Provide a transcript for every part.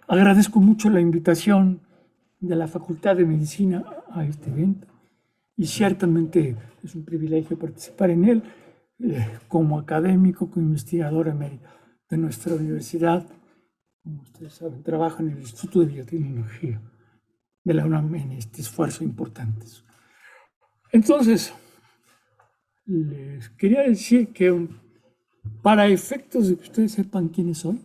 Agradezco mucho la invitación de la Facultad de Medicina a este evento y ciertamente es un privilegio participar en él como académico, como investigador emérito de nuestra universidad. Como ustedes saben, trabajo en el Instituto de Biotecnología de la UNAM en este esfuerzo importante. Entonces, les quería decir que para efectos de que ustedes sepan quiénes soy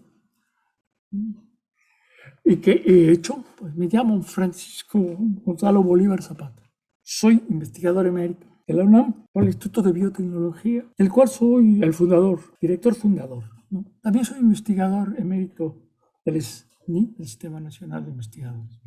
y qué he hecho, pues me llamo Francisco Gonzalo Bolívar Zapata. Soy investigador emérito de la UNAM por el Instituto de Biotecnología, del cual soy el fundador, director fundador, ¿no? También soy investigador emérito del SNI, del Sistema Nacional de Investigadores.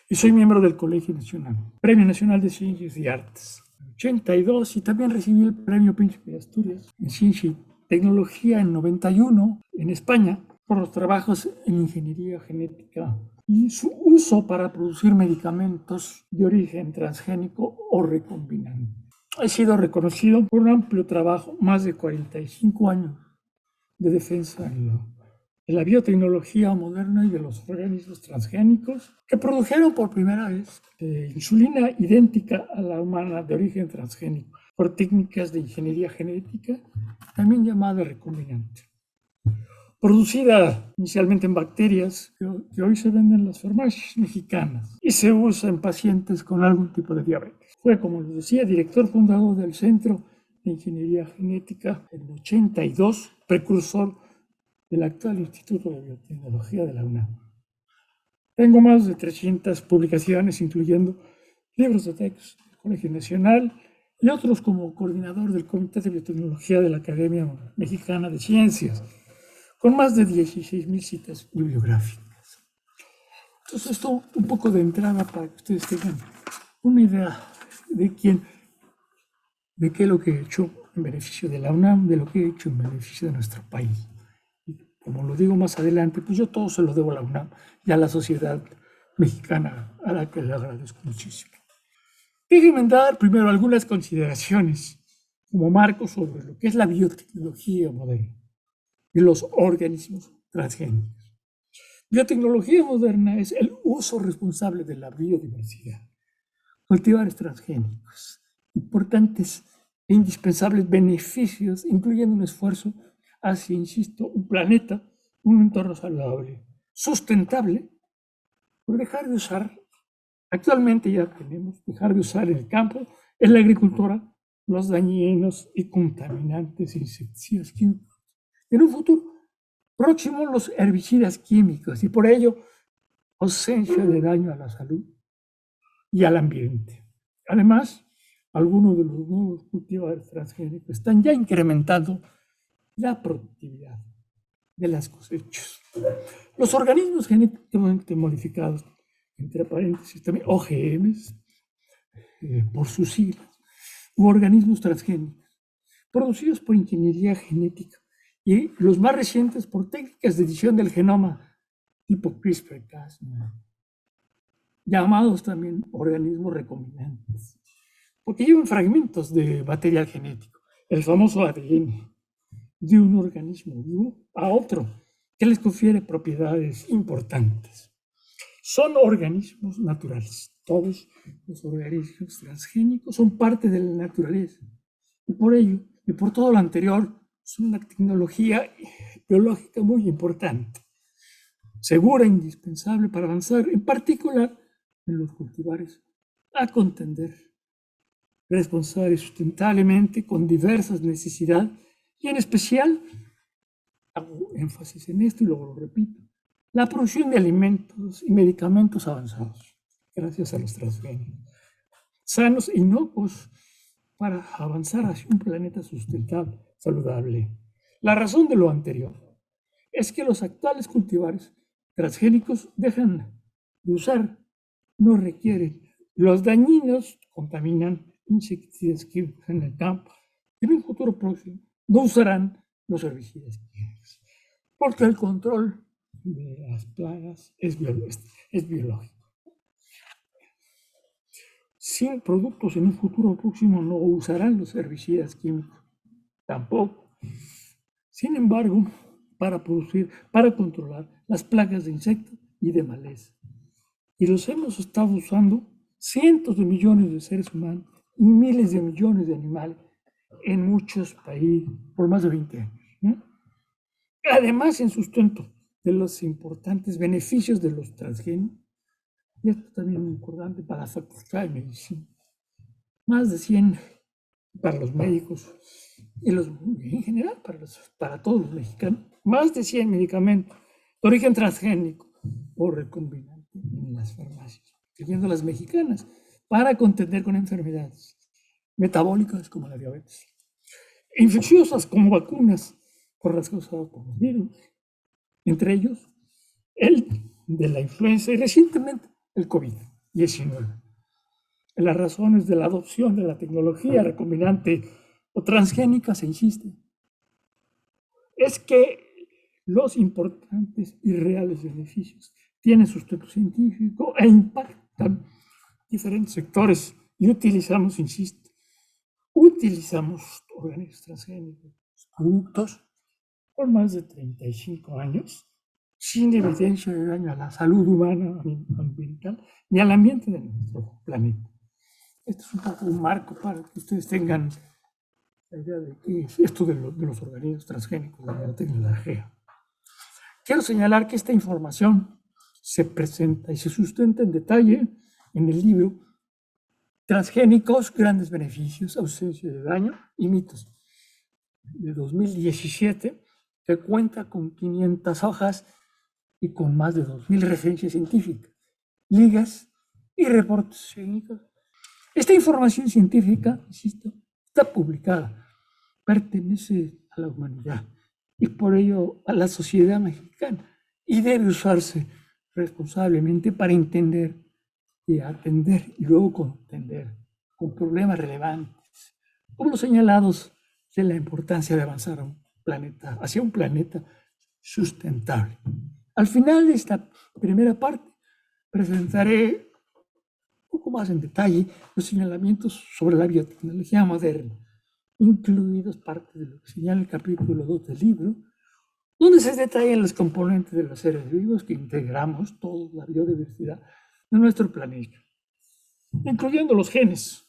Y soy miembro del Colegio Nacional, Premio Nacional de Ciencias y Artes, 82, y también recibí el Premio Príncipe de Asturias en Ciencia y Tecnología en 91 en España por los trabajos en ingeniería genética y su uso para producir medicamentos de origen transgénico o recombinante. He sido reconocido por un amplio trabajo, más de 45 años de defensa de la biotecnología moderna y de los organismos transgénicos que produjeron por primera vez insulina idéntica a la humana de origen transgénico por técnicas de ingeniería genética, también llamada recombinante. Producida inicialmente en bacterias que hoy se venden en las farmacias mexicanas y se usa en pacientes con algún tipo de diabetes. Fue, como les decía, director fundador del Centro de Ingeniería Genética en 82, precursor del actual Instituto de Biotecnología de la UNAM. Tengo más de 300 publicaciones, incluyendo libros de texto del Colegio Nacional y otros como coordinador del Comité de Biotecnología de la Academia Mexicana de Ciencias, con más de 16,000 citas bibliográficas. Entonces, esto un poco de entrada para que ustedes tengan una idea de qué es lo que he hecho en beneficio de la UNAM, de lo que he hecho en beneficio de nuestro país. Y como lo digo más adelante, pues yo todo se lo debo a la UNAM y a la sociedad mexicana, a la que le agradezco muchísimo. Déjenme dar primero algunas consideraciones como marco sobre lo que es la biotecnología moderna y los organismos transgénicos. Biotecnología moderna es el uso responsable de la biodiversidad. Cultivares transgénicos, importantes e indispensables beneficios, incluyendo un esfuerzo hacia, insisto, un planeta, un entorno saludable, sustentable, por dejar de usar, actualmente ya tenemos, dejar de usar en el campo, en la agricultura, los dañinos y contaminantes insecticidas químicos. En un futuro próximo, los herbicidas químicos, y por ello, ausencia de daño a la salud y al ambiente. Además, algunos de los nuevos cultivos transgénicos están ya incrementando la productividad de las cosechas. Los organismos genéticamente modificados, entre paréntesis también OGMs, por sus siglas, u organismos transgénicos, producidos por ingeniería genética, y los más recientes por técnicas de edición del genoma tipo CRISPR-Cas, llamados también organismos recombinantes, porque llevan fragmentos de material genético, el famoso ADN, de un organismo vivo a otro, que les confiere propiedades importantes. Son organismos naturales. Todos los organismos transgénicos son parte de la naturaleza. Y por ello, y por todo lo anterior, son una tecnología biológica muy importante, segura e indispensable para avanzar, en particular en los cultivares, a contender responsable y sustentablemente con diversas necesidades, y en especial, hago énfasis en esto y luego lo repito, la producción de alimentos y medicamentos avanzados, gracias a los transgénicos, sanos e inocuos, para avanzar hacia un planeta sustentable, saludable. La razón de lo anterior es que los actuales cultivares transgénicos dejan de usar, no requieren. Los dañinos contaminan insecticidas químicos en el campo. En un futuro próximo no usarán los herbicidas químicos, porque el control de las plagas es biológico. Sin productos en un futuro próximo no usarán los herbicidas químicos, tampoco. Sin embargo, para controlar las plagas de insectos, y de maleza. Y los hemos estado usando cientos de millones de seres humanos y miles de millones de animales en muchos países por más de 20 años, ¿no? Además, en sustento de los importantes beneficios de los transgénicos, y esto también es muy importante para la facultad de medicina, más de 100 para los médicos y en general para todos los mexicanos, más de 100 medicamentos de origen transgénico o recombinante en las farmacias, incluyendo las mexicanas, para contender con enfermedades metabólicas como la diabetes, infecciosas como vacunas por las causadas por los virus, entre ellos el de la influenza y recientemente el COVID-19. Las razones de la adopción de la tecnología recombinante o transgénica se insiste es que los importantes y reales beneficios tienen sustento científico e impactan diferentes sectores y utilizamos organismos transgénicos, productos por más de 35 años sin evidencia de daño a la salud humana, ambiental, ni al ambiente de nuestro planeta. Esto es un poco un marco para que ustedes tengan la idea de qué es esto de los organismos transgénicos, de la tecnología. Quiero señalar que esta información se presenta y se sustenta en detalle en el libro Transgénicos, grandes beneficios, ausencia de daño y mitos, de 2017, que cuenta con 500 hojas y con más de 2.000 referencias científicas, ligas y reportes técnicos. Esta información científica, insisto, está publicada, pertenece a la humanidad y por ello a la sociedad mexicana y debe usarse responsablemente para entender y atender y luego contender con problemas relevantes, como los señalados de la importancia de avanzar a hacia un planeta sustentable. Al final de esta primera parte presentaré un poco más en detalle los señalamientos sobre la biotecnología moderna, incluidos parte de lo que señala el capítulo 2 del libro, donde se detallan los componentes de los seres vivos que integramos toda la biodiversidad de nuestro planeta, incluyendo los genes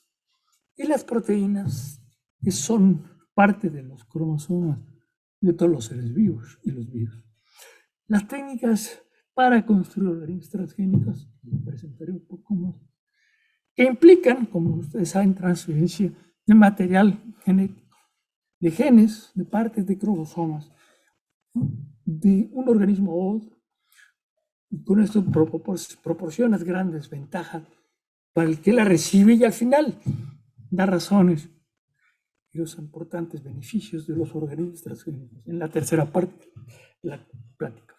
y las proteínas que son parte de los cromosomas de todos los seres vivos y los virus. Las técnicas para construir organismos transgénicos, presentaré un poco más, que implican, como ustedes saben, transferencia de material genético, de genes, de partes de cromosomas, ¿no?, de un organismo a otro. Y con esto proporcionas grandes ventajas para el que la recibe y al final da razones y los importantes beneficios de los organismos transgénicos en la tercera parte de la plática,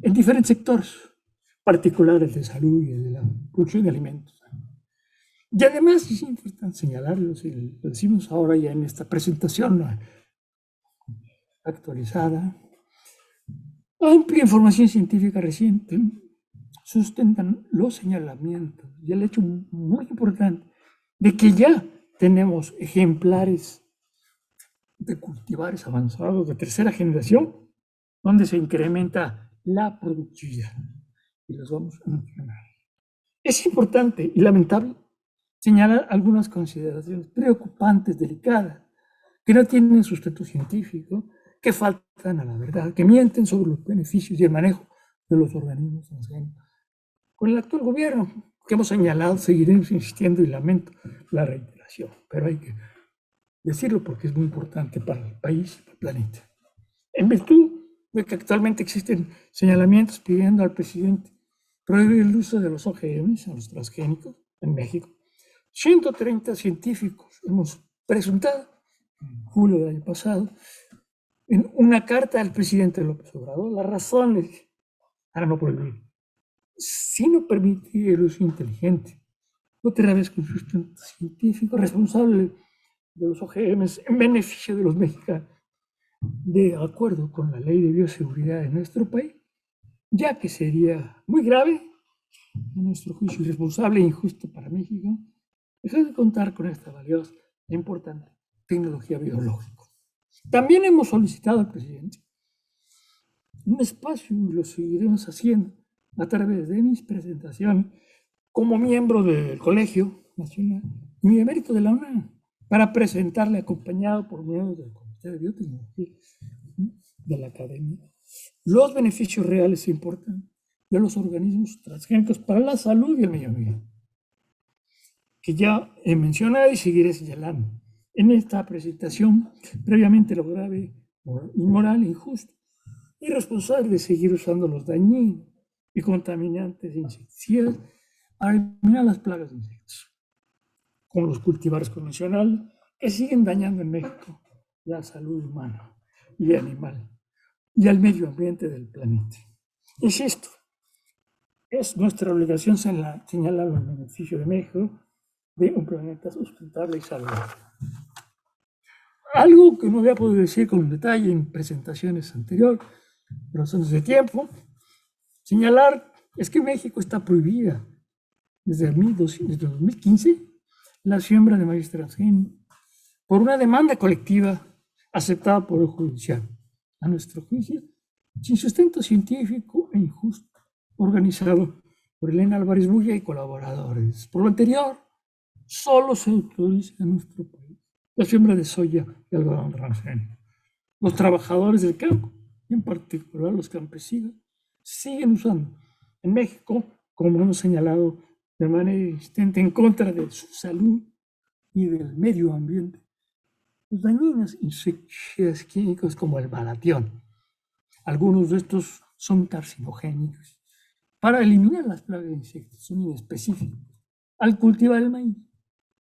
en diferentes sectores particulares de salud y de la producción de alimentos. Y además es importante señalarlo, y lo decimos ahora ya en esta presentación actualizada, amplia información científica reciente sustentan los señalamientos y el hecho muy importante de que ya tenemos ejemplares de cultivares avanzados de tercera generación donde se incrementa la productividad y los vamos a mencionar. Es importante y lamentable señalar algunas consideraciones preocupantes, delicadas, que no tienen sustento científico, que faltan a la verdad, que mienten sobre los beneficios y el manejo de los organismos transgénicos. Con el actual gobierno que hemos señalado, seguiremos insistiendo y lamento la reiteración, pero hay que decirlo porque es muy importante para el país y para el planeta. En virtud de que actualmente existen señalamientos pidiendo al presidente prohibir el uso de los OGMs, a los transgénicos, en México, 130 científicos hemos presentado en julio del año pasado en una carta al presidente López Obrador las razones para no prohibir, sino permitir el uso inteligente, otra vez con sustento científico responsable de los OGMs en beneficio de los mexicanos, de acuerdo con la ley de bioseguridad de nuestro país, ya que sería muy grave, a nuestro juicio irresponsable e injusto para México, dejar de contar con esta valiosa e importante tecnología biológica. También hemos solicitado al presidente un espacio, y lo seguiremos haciendo, a través de mis presentaciones como miembro del Colegio Nacional y mi emérito de la UNAM, para presentarle acompañado por miembros del Comité de Biotecnología de la Academia los beneficios reales e importantes de los organismos transgénicos para la salud y el medio ambiente, que ya he mencionado y seguiré señalando en esta presentación previamente lo grave, inmoral, injusto y responsable de seguir usando los dañinos y contaminantes de insecticidas para eliminar las plagas de insectos, con los cultivares convencionales que siguen dañando en México la salud humana y animal y al medio ambiente del planeta. Insisto, es nuestra obligación señalar el beneficio de México de un planeta sustentable y saludable. Algo que no había podido decir con detalle en presentaciones anteriores, por razones de tiempo, señalar es que México está prohibida desde 2015 la siembra de maíz transgénico por una demanda colectiva aceptada por el judicial, a nuestro juicio, sin sustento científico e injusto, organizado por Elena Álvarez Bulla y colaboradores. Por lo anterior, solo se autoriza en nuestro país la siembra de soya y algodón transgénico. Los trabajadores del campo, en particular los campesinos, siguen usando en México, como hemos señalado de manera insistente, en contra de su salud y del medio ambiente, los dañinos insecticidas químicos como el balatión. Algunos de estos son carcinogénicos. Para eliminar las plagas de insectos son inespecíficos al cultivar el maíz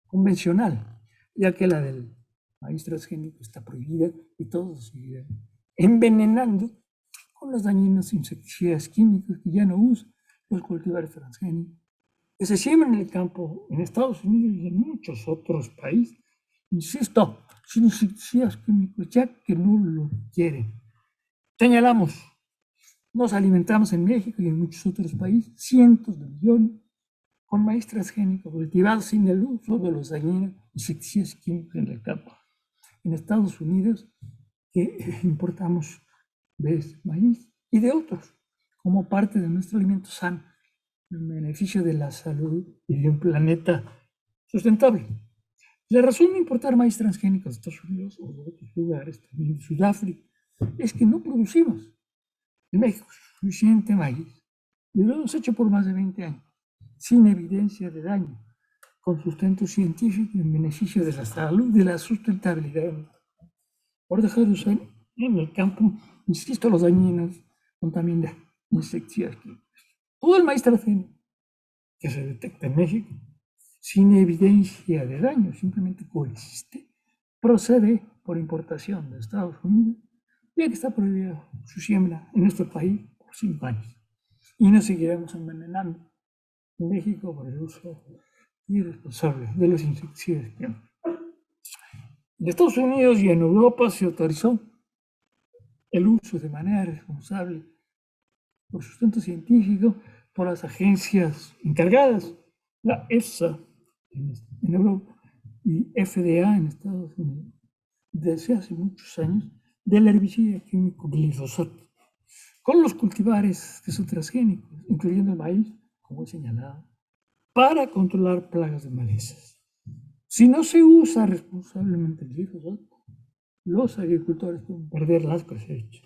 convencional, ya que la del maíz transgénico está prohibida y todos siguen envenenando con los dañinos insecticidas químicos que ya no usan los cultivares transgénicos, que se siembran en el campo en Estados Unidos y en muchos otros países, insisto, sin insecticidas químicos, ya que no lo quieren. Señalamos, nos alimentamos en México y en muchos otros países cientos de millones con maíz transgénico cultivado sin el uso de los dañinos insecticidas químicos en el campo. En Estados Unidos, que importamos de este maíz y de otros, como parte de nuestro alimento sano, en beneficio de la salud y de un planeta sustentable. La razón de importar maíz transgénico de Estados Unidos o de otros lugares, también de Sudáfrica, es que no producimos en México suficiente maíz. Y lo hemos hecho por más de 20 años, sin evidencia de daño, con sustento científico en beneficio de la salud y de la sustentabilidad. Por dejar de usar en el campo, insisto, los dañinos contaminan insecticidas químicas. Todo el maíz transgénico que se detecta en México, sin evidencia de daño, simplemente coexiste, procede por importación de Estados Unidos, ya que está prohibida su siembra en nuestro país por 5 años. Y nos seguiremos envenenando en México por el uso irresponsable de los insecticidas químicos. En Estados Unidos y en Europa se autorizó el uso de manera responsable por sustento científico por las agencias encargadas, la EFSA en Europa y FDA en Estados Unidos, desde hace muchos años, del herbicida químico glifosato, con los cultivares que son transgénicos, incluyendo el maíz, como he señalado, para controlar plagas de malezas. Si no se usa responsablemente el glifosato, los agricultores pueden perder las cosechas.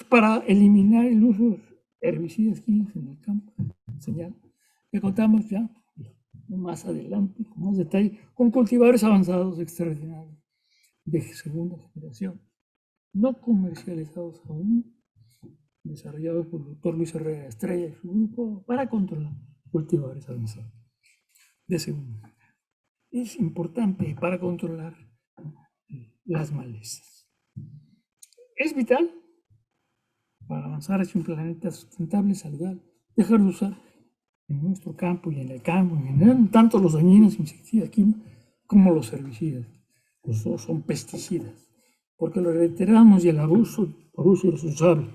Para eliminar el uso de herbicidas químicos en el campo, señal que contamos ya más adelante, con más detalle, con cultivares avanzados extraordinarios de segunda generación, no comercializados aún, desarrollados por el doctor Luis Herrera Estrella y su grupo para controlar cultivares avanzados de segunda. Es importante para controlar las malezas. Es vital para avanzar hacia un planeta sustentable y saludable, dejar de usar en nuestro campo y en el campo en general tanto los dañinos insecticidas químicos como los herbicidas. Los dos son pesticidas, porque lo reiteramos y el abuso por uso irresponsable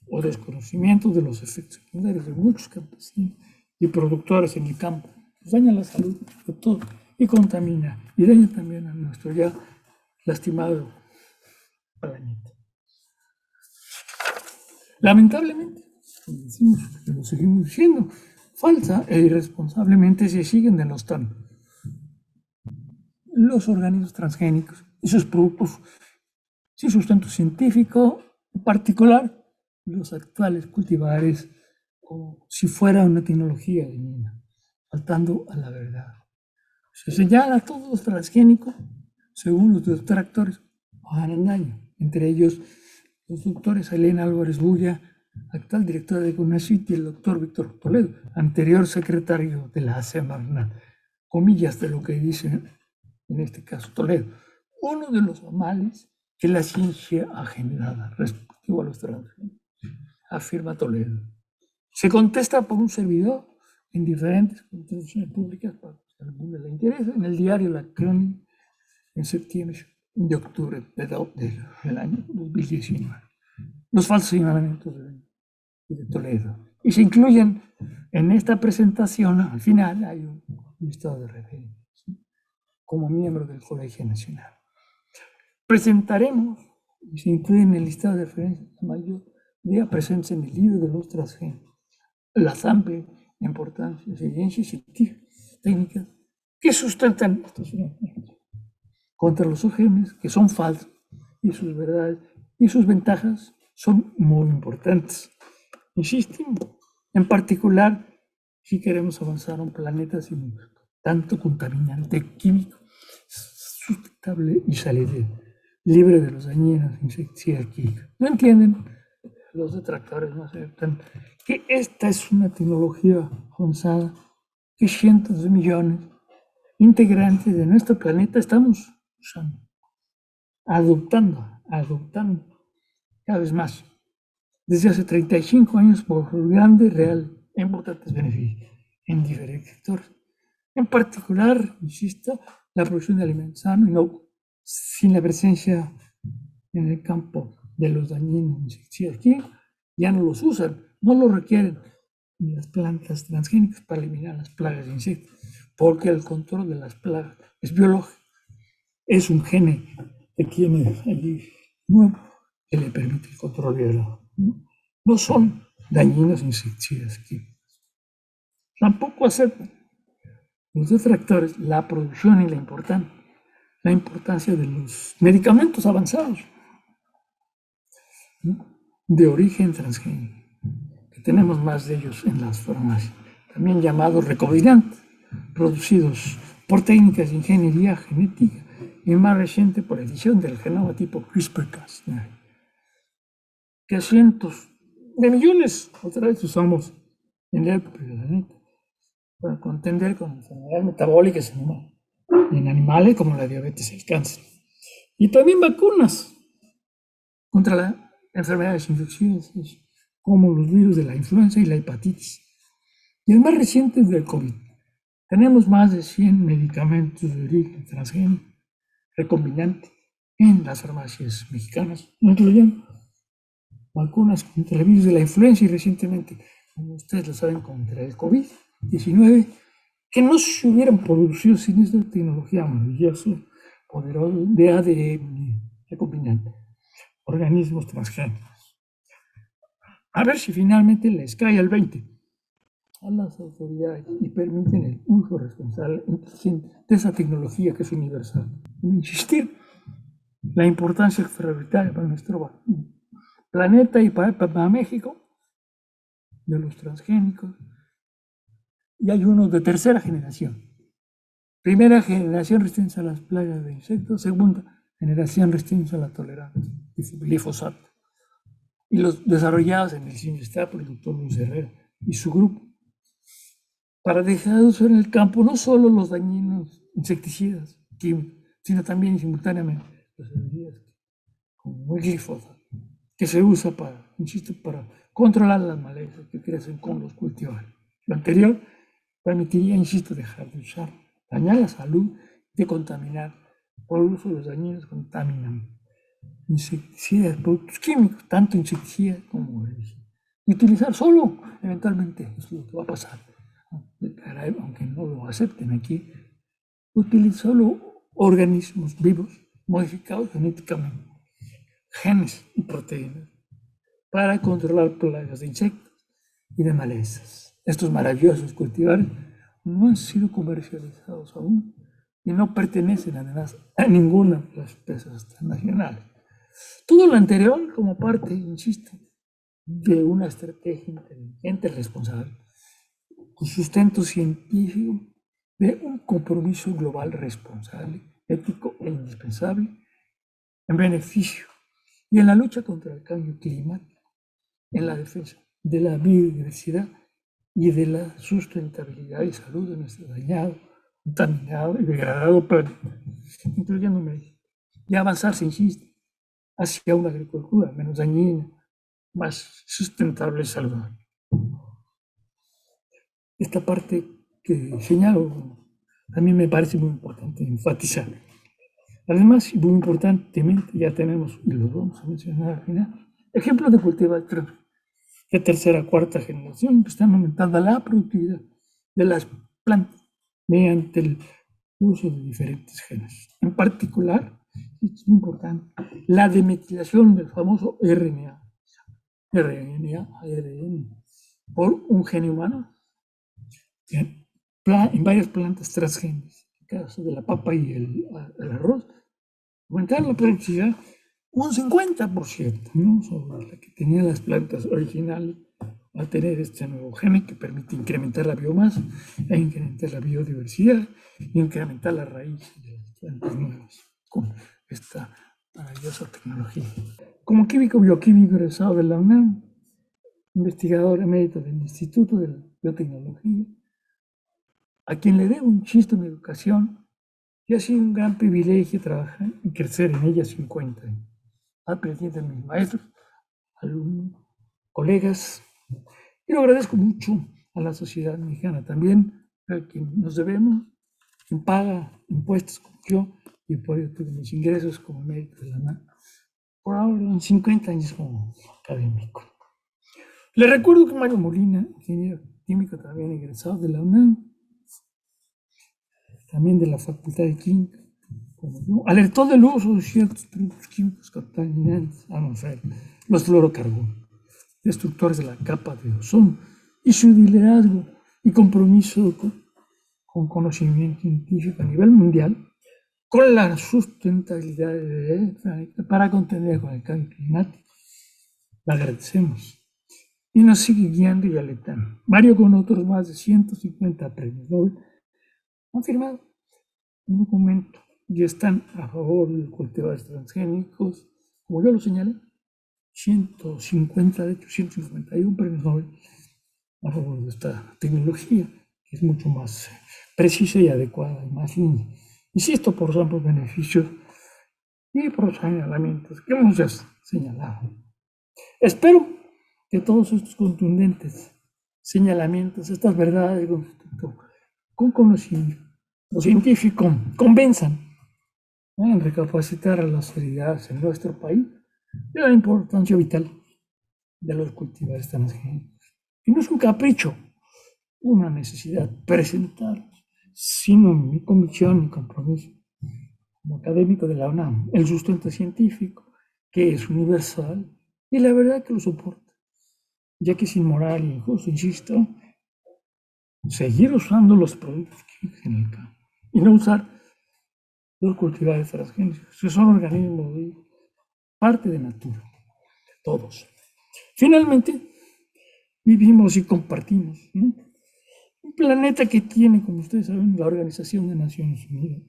o desconocimiento de los efectos secundarios de muchos campesinos y productores en el campo pues daña la salud de todo y contamina y daña también a nuestro ya lastimado planeta. Lamentablemente, decimos, lo seguimos diciendo, falsa e irresponsablemente se siguen denostando los organismos transgénicos y sus productos sin sustento científico, en particular los actuales cultivares, como si fuera una tecnología divina, faltando a la verdad. Se señala a todos los transgénicos, según los detractores, harán daño, entre ellos los doctores Elena Álvarez Bulla, actual directora de CONACYT, y el doctor Víctor Toledo, anterior secretario de la Semarnat. Comillas de lo que dice en este caso Toledo. Uno de los males que la ciencia ha generado respectivo a los transgénicos, afirma Toledo. Se contesta por un servidor en diferentes constituciones públicas para que alguno le interese, en el diario La Crónica, en septiembre de octubre del año 2019. Los falsos señalamientos de Toledo. Y se incluyen en esta presentación, al final hay un listado de referencias, ¿sí? Como miembro del Colegio Nacional. Presentaremos, y se incluye en el listado de referencias, la mayoría presentes en el libro de los transgénicos, las amplias importancias, evidencias científicas, técnicas, que sustentan estos fenómenos contra los OGMs, que son falsos, y sus verdades y sus ventajas son muy importantes. Insistimos, en particular, si queremos avanzar a un planeta sin tanto contaminante químico, sustentable y salir libre de los dañinos insecticidas químicos. No entienden, los detractores no aceptan que esta es una tecnología avanzada que cientos de millones de integrantes de nuestro planeta estamos usando, adoptando cada vez más, desde hace 35 años por grandes, reales e importantes beneficios en diferentes sectores. En particular, insisto, la producción de alimentos sanos y no sin la presencia en el campo de los dañinos insecticidas que ya no los usan, no los requieren las plantas transgénicas para eliminar las plagas de insectos, porque el control de las plagas es biológico, es un gene que tiene allí nuevo que le permite el control biológico. No son dañinos insecticidas químicos. Tampoco aceptan los detractores la producción y la importancia de los medicamentos avanzados, ¿no?, de origen transgénico, que tenemos más de ellos en las farmacias, también llamados recombinantes, producidos por técnicas de ingeniería genética y más reciente por edición del genoma tipo CRISPR-Cas, que cientos de millones otra vez usamos en el planeta para contender con enfermedades metabólicas en animales como la diabetes y el cáncer. Y también vacunas contra las enfermedades infecciosas como los virus de la influenza y la hepatitis. Y el más reciente es del COVID. Tenemos más de 100 medicamentos de origen transgénico recombinante en las farmacias mexicanas, incluyendo vacunas contra el virus de la influenza y recientemente, como ustedes lo saben, contra el COVID-19, que no se hubieran producido sin esta tecnología maravillosa, poderosa de ADN recombinante, organismos transgénicos. A ver si finalmente les cae el 20 a las autoridades y permiten el uso responsable de esa tecnología que es universal. Insistir la importancia extraordinaria para nuestro planeta y para México de los transgénicos. Y hay unos de tercera generación. Primera generación resistente a las plagas de insectos, segunda generación resistente a la tolerancia al glifosato. Y los desarrollados en el CINESTAP por el doctor Luis Herrera y su grupo, para dejar de usar en el campo no solo los dañinos insecticidas químicos, sino también simultáneamente los herbicidas como el glifosato, que se usa para, insisto, para controlar las malezas que crecen con los cultivos. Lo anterior permitiría, insisto, dejar de usar, dañar la salud, de contaminar por el uso de los dañinos contaminantes, insecticidas, productos químicos, tanto insecticidas como herbicidas. Y utilizar solo, eventualmente, es lo que va a pasar, aunque no lo acepten aquí, utilizar solo organismos vivos modificados genéticamente, genes y proteínas, para controlar plagas de insectos y de malezas. Estos maravillosos cultivares no han sido comercializados aún y no pertenecen además a ninguna de las empresas transnacionales. Todo lo anterior como parte, insisto, de una estrategia inteligente, responsable, con sustento científico, de un compromiso global responsable, ético e indispensable en beneficio y en la lucha contra el cambio climático, en la defensa de la biodiversidad y de la sustentabilidad y salud de nuestro dañado, contaminado y degradado planeta, incluyendo México, y avanzar, se insiste, hacia una agricultura menos dañina, más sustentable y saludable. Esta parte que señalo también me parece muy importante enfatizar. Además, y muy importantemente, ya tenemos, y lo vamos a mencionar al final, ejemplos de cultivos de tercera, cuarta generación que están aumentando la productividad de las plantas mediante el uso de diferentes genes. En particular, es muy importante, la demetilación del famoso RNA, ARN, por un gen humano en varias plantas transgénicas. En el caso de la papa y el arroz, aumentar la productividad un 50%, ¿no? Sobre la que tenían las plantas originales, al tener este nuevo gen que permite incrementar la biomasa, e incrementar la biodiversidad, e incrementar la raíz de las plantas nuevas con esta maravillosa tecnología. Como químico bioquímico egresado de la UNAM, investigador emérito del Instituto de Biotecnología, a quien le debo muchísimo mi educación, y ha sido un gran privilegio trabajar y crecer en ella 50 años. Aprendiendo de mis maestros, alumnos, colegas, y lo agradezco mucho a la sociedad mexicana también, a quien nos debemos, quien paga impuestos como yo y por ello tuve mis ingresos como mérito de la UNAM, por ahora en 50 años como académico. Le recuerdo que Mario Molina, ingeniero químico también egresado de la UNAM, también de la Facultad de Química, como yo, alertó del uso de ciertos productos químicos contaminantes, los fluorocarbonos, destructores de la capa de ozono, y su liderazgo y compromiso con conocimiento científico a nivel mundial, con la sustentabilidad del planeta para contender con el cambio climático. Le agradecemos. Y nos sigue guiando y alentando. Mario, con otros más de 150 premios Nobel, han firmado un documento y están a favor de los cultivos transgénicos, como yo lo señalé, 150, de hecho 151 premios Nobel a favor de esta tecnología, que es mucho más precisa y adecuada y más linda. Insisto, por los amplios beneficios y por los señalamientos que hemos ya señalado. Espero que todos estos contundentes señalamientos, estas verdades con conocimiento científico, convenzan en recapacitar a las autoridades en nuestro país de la importancia vital de los cultivos transgénicos. Y no es un capricho, una necesidad presentar, sino mi convicción y compromiso como académico de la UNAM, el sustento científico, que es universal, y la verdad que lo soporta, ya que es inmoral e injusto, insisto, seguir usando los productos químicos en el campo y no usar los cultivares transgénicos, que son organismos de parte de natura, todos. Finalmente, vivimos y compartimos, ¿no? Un planeta que tiene, como ustedes saben, la Organización de Naciones Unidas,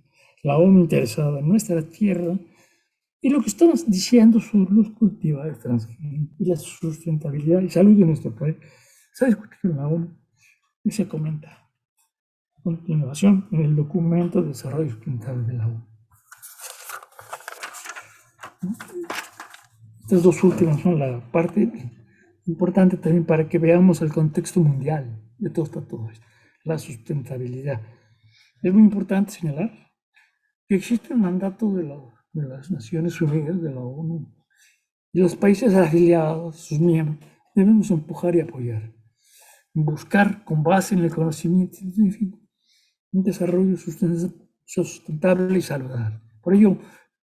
la ONU interesada en nuestra tierra, y lo que estamos diciendo sobre los cultivares transgénicos y la sustentabilidad y salud de nuestro país se ha discutido en la ONU y se comenta a continuación en el documento de desarrollo sustentable de la ONU. Estas dos últimas son la parte importante también para que veamos el contexto mundial de todo esto, la sustentabilidad. Es muy importante señalar que existe un mandato de las Naciones Unidas, de la ONU, y los países afiliados, sus miembros, debemos empujar y apoyar, buscar con base en el conocimiento científico un desarrollo sustentable y saludable. Por ello,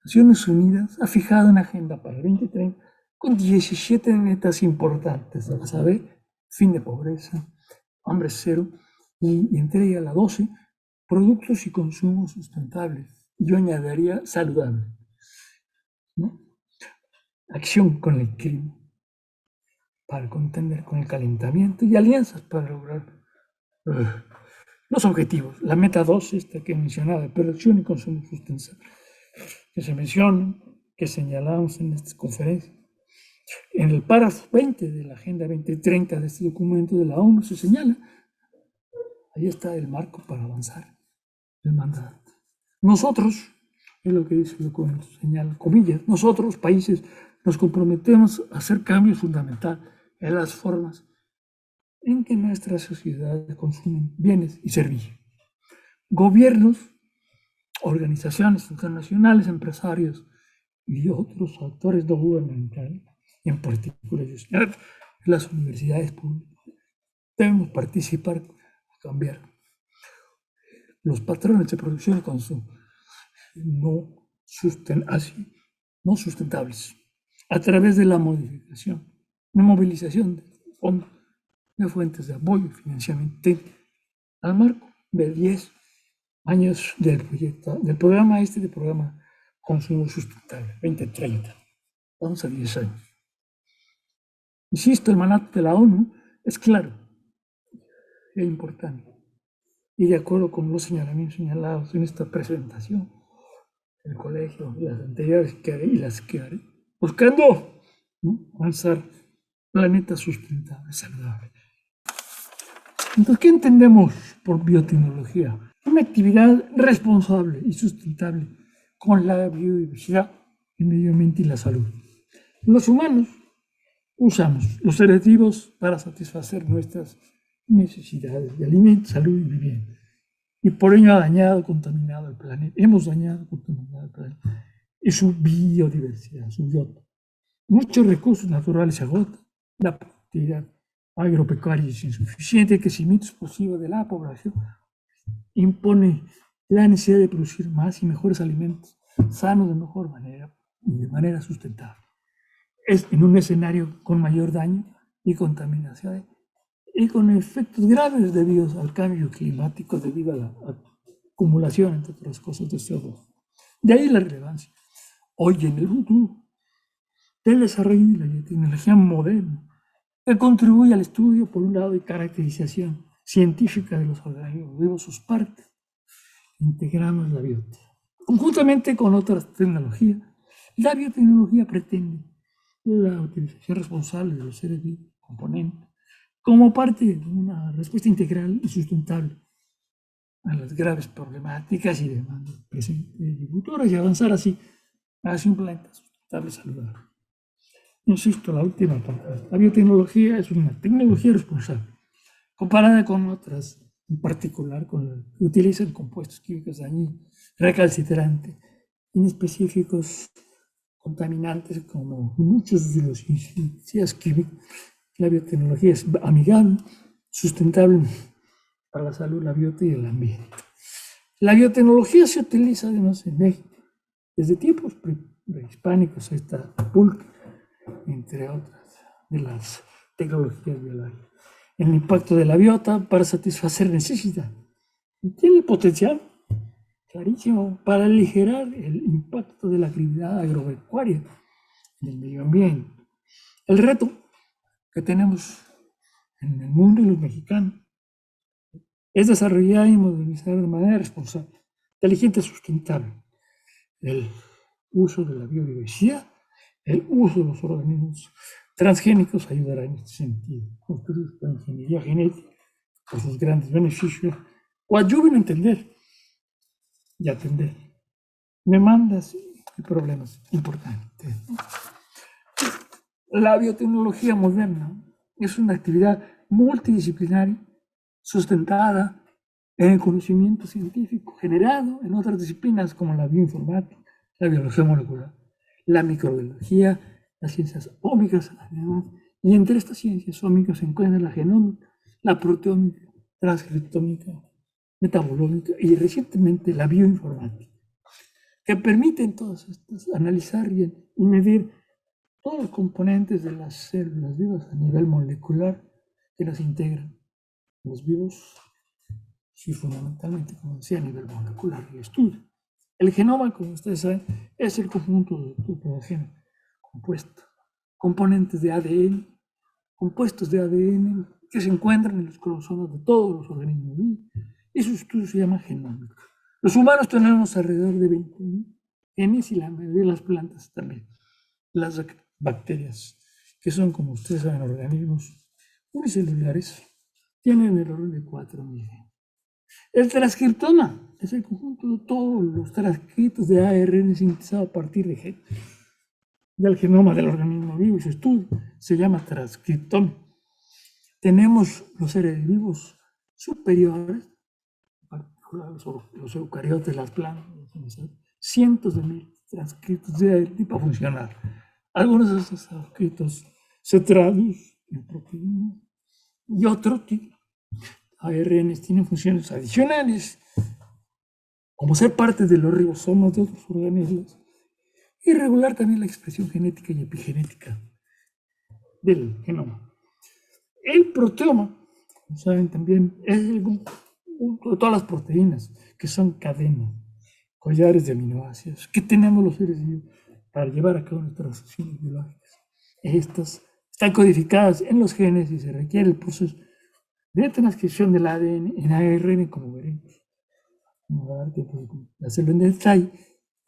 Naciones Unidas ha fijado una agenda para el 2030 con 17 metas importantes, a saber, fin de pobreza, hambre cero, y entrega la 12, productos y consumos sustentables. Yo añadiría saludable, ¿no? Acción con el clima para contender con el calentamiento y alianzas para lograr los objetivos. La meta 2, esta que mencionaba, producción y consumo sustentable, que se menciona, que señalamos en estas conferencias. En el párrafo 20 de la Agenda 2030 de este documento de la ONU se señala, ahí está el marco para avanzar, el mandato. Nosotros, es lo que dice el documento, señala, comillas, nosotros, países, nos comprometemos a hacer cambios fundamentales en las formas en que nuestras sociedades consumen bienes y servicios. Gobiernos, organizaciones internacionales, empresarios y otros actores no gubernamentales, en particular las universidades públicas, debemos participar a cambiar los patrones de producción y consumo no sustentables a través de la modificación, la movilización de fondos de fuentes de apoyo y financiamiento al marco de 10 años del programa Consumo Sustentable 2030. Vamos a 10 años. Insisto, el mandato de la ONU es claro e importante. Y de acuerdo con los señalamientos señalados en esta presentación, el colegio, las anteriores y las que haré, buscando, ¿no?, avanzar planeta sustentable, saludable. Entonces, ¿qué entendemos por biotecnología? Una actividad responsable y sustentable con la biodiversidad, el medio ambiente y la salud. Los humanos usamos los seres vivos para satisfacer nuestras necesidades de alimento, salud y vivienda. Y por ello hemos dañado, contaminado el planeta y su biodiversidad, su biota. Muchos recursos naturales se agotan, la productividad agropecuaria es insuficiente, el crecimiento explosivo de la población impone la necesidad de producir más y mejores alimentos sanos de mejor manera y de manera sustentable. Es en un escenario con mayor daño y contaminación y con efectos graves debidos al cambio climático debido a la acumulación, entre otras cosas, de CO2. De ahí la relevancia hoy en el futuro del desarrollo de la biotecnología moderna, que contribuye al estudio, por un lado, y caracterización científica de los organismos vivos, sus partes. Integramos la biotecnología. Conjuntamente con otras tecnologías, la biotecnología pretende la utilización responsable de los seres vivos, componentes, como parte de una respuesta integral y sustentable a las graves problemáticas y demandas presentes y futuras, y avanzar así hacia un planeta sustentable y saludable. Insisto, la última parte. La biotecnología es una tecnología responsable, comparada con otras, en particular con las que utilizan compuestos químicos dañinos, recalcitrantes, inespecíficos, contaminantes, como muchos de los insecticidas químicos. La biotecnología es amigable, sustentable para la salud, la biota y el ambiente. La biotecnología se utiliza además en México desde tiempos prehispánicos hasta pulque, entre otras de las tecnologías biológicas. El impacto de la biota para satisfacer necesidades. Y tiene el potencial clarísimo para aligerar el impacto de la actividad agropecuaria en el medio ambiente. El reto que tenemos en el mundo y los mexicanos es desarrollar y modernizar de manera responsable, inteligente y sustentable el uso de la biodiversidad, el uso de los organismos transgénicos ayudará en este sentido. Construir la ingeniería genética por sus grandes beneficios o ayuden a entender y atender demandas y problemas importantes. La biotecnología moderna es una actividad multidisciplinaria sustentada en el conocimiento científico generado en otras disciplinas como la bioinformática, la biología molecular, la microbiología, las ciencias ómicas, además, y entre estas ciencias ómicas se encuentran la genómica, la proteómica, transcriptómica, metabolómica y recientemente la bioinformática, que permiten todas estas analizar y medir todos los componentes de las células vivas a nivel molecular que nos integran los vivos y fundamentalmente, como decía, a nivel molecular y estudio. El genoma, como ustedes saben, es el conjunto de todo el genoma compuesto, componentes de ADN, compuestos de ADN que se encuentran en los cromosomas de todos los organismos vivos, y su estudio se llama genómica. Los humanos tenemos alrededor de 20.000 genes y la mayoría de las plantas también. Las bacterias, que son, como ustedes saben, organismos unicelulares, tienen el orden de 4.000 genes. El transcriptoma es el conjunto de todos los transcritos de ARN sintetizado a partir de genes. Del genoma del organismo vivo y su estudio se llama transcriptoma. Tenemos los seres vivos superiores, en particular los eucariotas, las plantas, cientos de mil transcritos de ARN para funcionar. Algunos de esos transcritos se traducen en proteínas y otros ARN tienen funciones adicionales, como ser parte de los ribosomas de otros organismos y regular también la expresión genética y epigenética del genoma. El proteoma, como saben también, es el conjunto de todas las proteínas, que son cadenas, collares de aminoácidos, que tenemos los seres vivos para llevar a cabo nuestras acciones biológicas. Estas están codificadas en los genes y se requiere el proceso de transcripción del ADN en ARN, como veremos. No va a dar tiempo de hacerlo en detalle.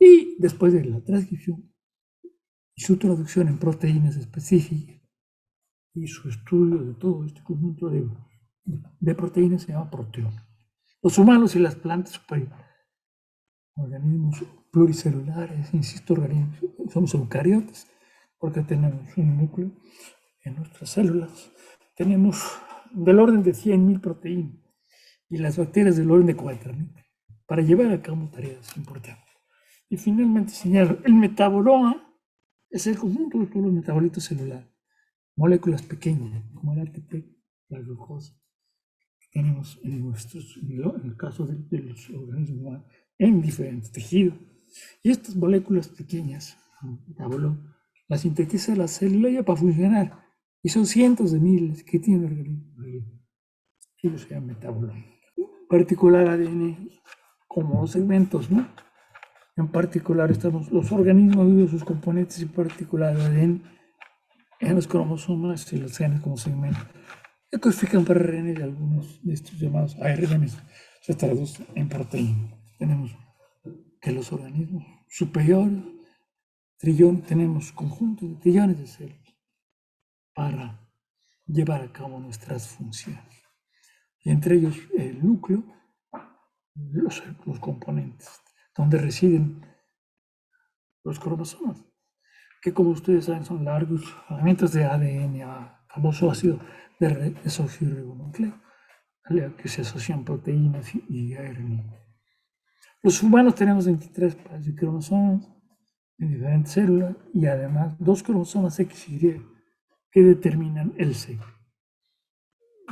Y después de la transcripción y su traducción en proteínas específicas y su estudio de todo este conjunto de proteínas se llama proteoma. Los humanos y las plantas superiores, organismos pluricelulares, insisto, organismos, somos eucariotas porque tenemos un núcleo en nuestras células. Tenemos del orden de 100.000 proteínas y las bacterias del orden de 4.000 para llevar a cabo tareas importantes. Y finalmente señalo, el metaboloma es el conjunto de todos los metabolitos celulares, moléculas pequeñas como el ATP, la glucosa, que tenemos en el caso de los organismos humanos, en diferentes tejidos. Y estas moléculas pequeñas, el metaboloma, las sintetiza la célula ya para funcionar. Y son cientos de miles que tiene el organismo. Eso se llama metaboloma. En particular ADN como segmentos, ¿no? En particular estamos los organismos vivos, sus componentes, en particular ADN, en los cromosomas y los genes como segmentos, que codifican para ARN y algunos de estos llamados ARN se traducen en proteínas. Tenemos que los organismos superiores, tenemos conjuntos de trillones de células para llevar a cabo nuestras funciones. Y entre ellos el núcleo, los componentes, donde residen los cromosomas, que como ustedes saben son largos fragmentos de ADN, famoso ácido desoxirribonucleico, que se asocian proteínas y ARN. Los humanos tenemos 23 pares de cromosomas en diferentes células y además 2 cromosomas X y Y que determinan el sexo.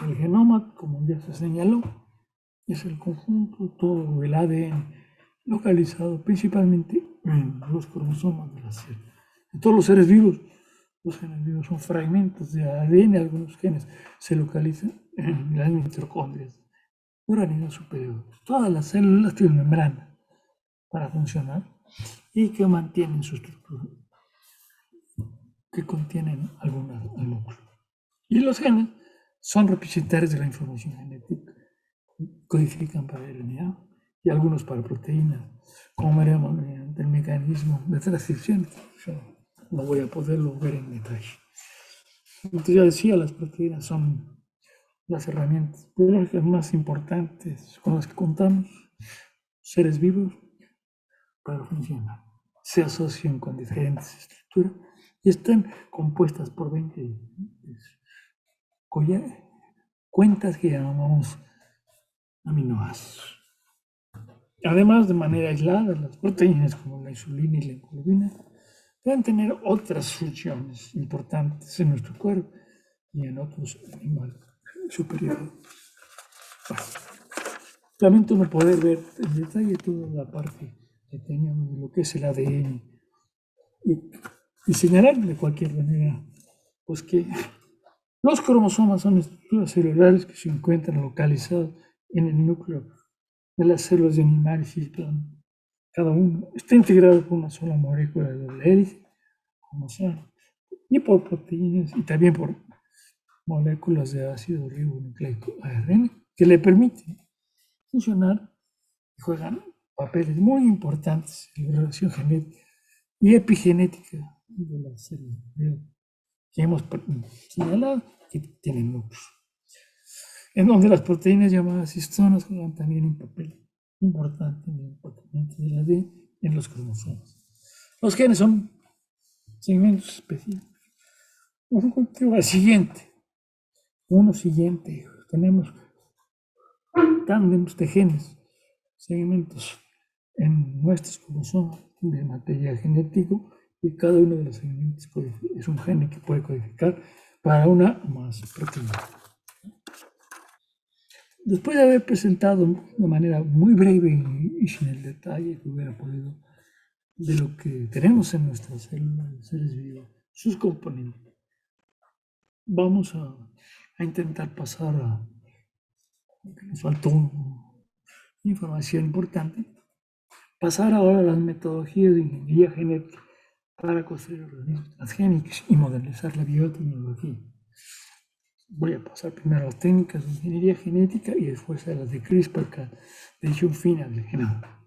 El genoma, como ya se señaló, es el conjunto todo del ADN localizado principalmente en los cromosomas de las células. En todos los seres vivos, los genes vivos son fragmentos de ADN, algunos genes se localizan en las mitocondrias, organismos superiores. Todas las células tienen membrana para funcionar y que mantienen su estructura, que contienen algunas al núcleo. Y los genes son representantes de la información genética, codifican para RNA y algunos para proteínas, como veremos mediante el mecanismo de transcripción. Yo no voy a poderlo ver en detalle. Entonces ya decía, las proteínas son las herramientas biológicas más importantes con las que contamos, seres vivos, para funcionar. Se asocian con diferentes estructuras y están compuestas por 20 cuentas que llamamos aminoácidos. Además, de manera aislada, las proteínas como la insulina y la hemoglobina pueden tener otras funciones importantes en nuestro cuerpo y en otros animales superiores. Bueno, lamento no poder ver en detalle toda la parte que teníamos de lo que es el ADN y señalar de cualquier manera pues que Los cromosomas son estructuras celulares que se encuentran localizadas en el núcleo de las células de animales y plantas. Cada uno está integrado por una sola molécula de doble hélice, cromosoma, y por proteínas y también por moléculas de ácido ribonucleico ARN que le permiten funcionar y juegan papeles muy importantes en la relación genética y epigenética de las células que hemos señalado que tienen núcleos, en donde las proteínas llamadas histonas juegan también un papel importante en el comportamiento del ADN en los cromosomas. Los genes son segmentos específicos. Un cultivo siguiente, uno siguiente, tenemos tándems de genes, segmentos en nuestros cromosomas de material genético, y cada uno de los segmentos es un gen que puede codificar para una o más proteínas. Después de haber presentado de manera muy breve y sin el detalle que hubiera podido de lo que tenemos en nuestras células de seres vivos, sus componentes, vamos a intentar pasar a, que nos faltó información importante, pasar ahora a las metodologías de ingeniería genética para construir organismos transgénicos y modernizar la biotecnología. Voy a pasar primero a las técnicas de ingeniería genética y después a las de CRISPR, de edición fina del genoma.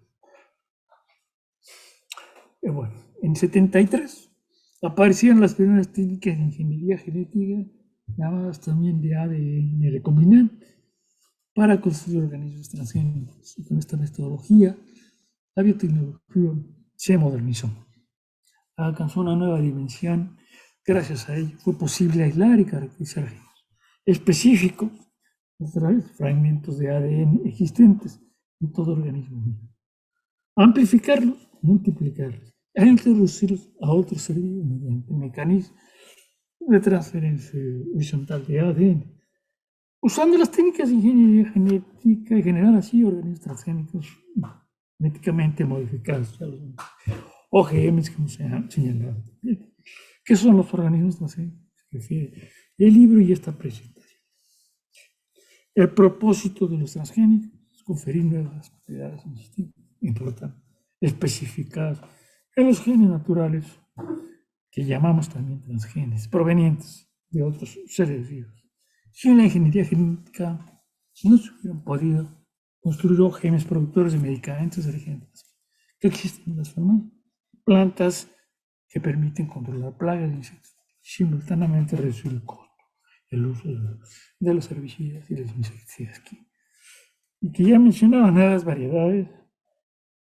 Bueno, en 73 aparecieron las primeras técnicas de ingeniería genética, llamadas también de ADN recombinante, para construir organismos transgénicos. Y con esta metodología, la biotecnología se modernizó. Alcanzó una nueva dimensión. Gracias a ello fue posible aislar y caracterizar genes específicos a través de fragmentos de ADN existentes en todo organismo vivo. Amplificarlos, multiplicarlos e introducirlos a otros seres vivos mediante mecanismos de transferencia horizontal de ADN, usando las técnicas de ingeniería genética y generar así organismos transgénicos genéticamente modificados, OGMs, como se han señalado. ¿Qué son los organismos transgénicos? Se refiere el libro y esta presentación. El propósito de los transgénicos es conferir nuevas propiedades importantes, especificadas en los genes naturales, que llamamos también transgenes, provenientes de otros seres vivos. Sin la ingeniería genética no se hubieran podido construir OGMs productores de medicamentos urgentes que existen en las farmacias, plantas que permiten controlar plagas de insectos y simultáneamente reducir el costo, el uso de los herbicidas y los insecticidas. Y que ya mencionaba, nuevas variedades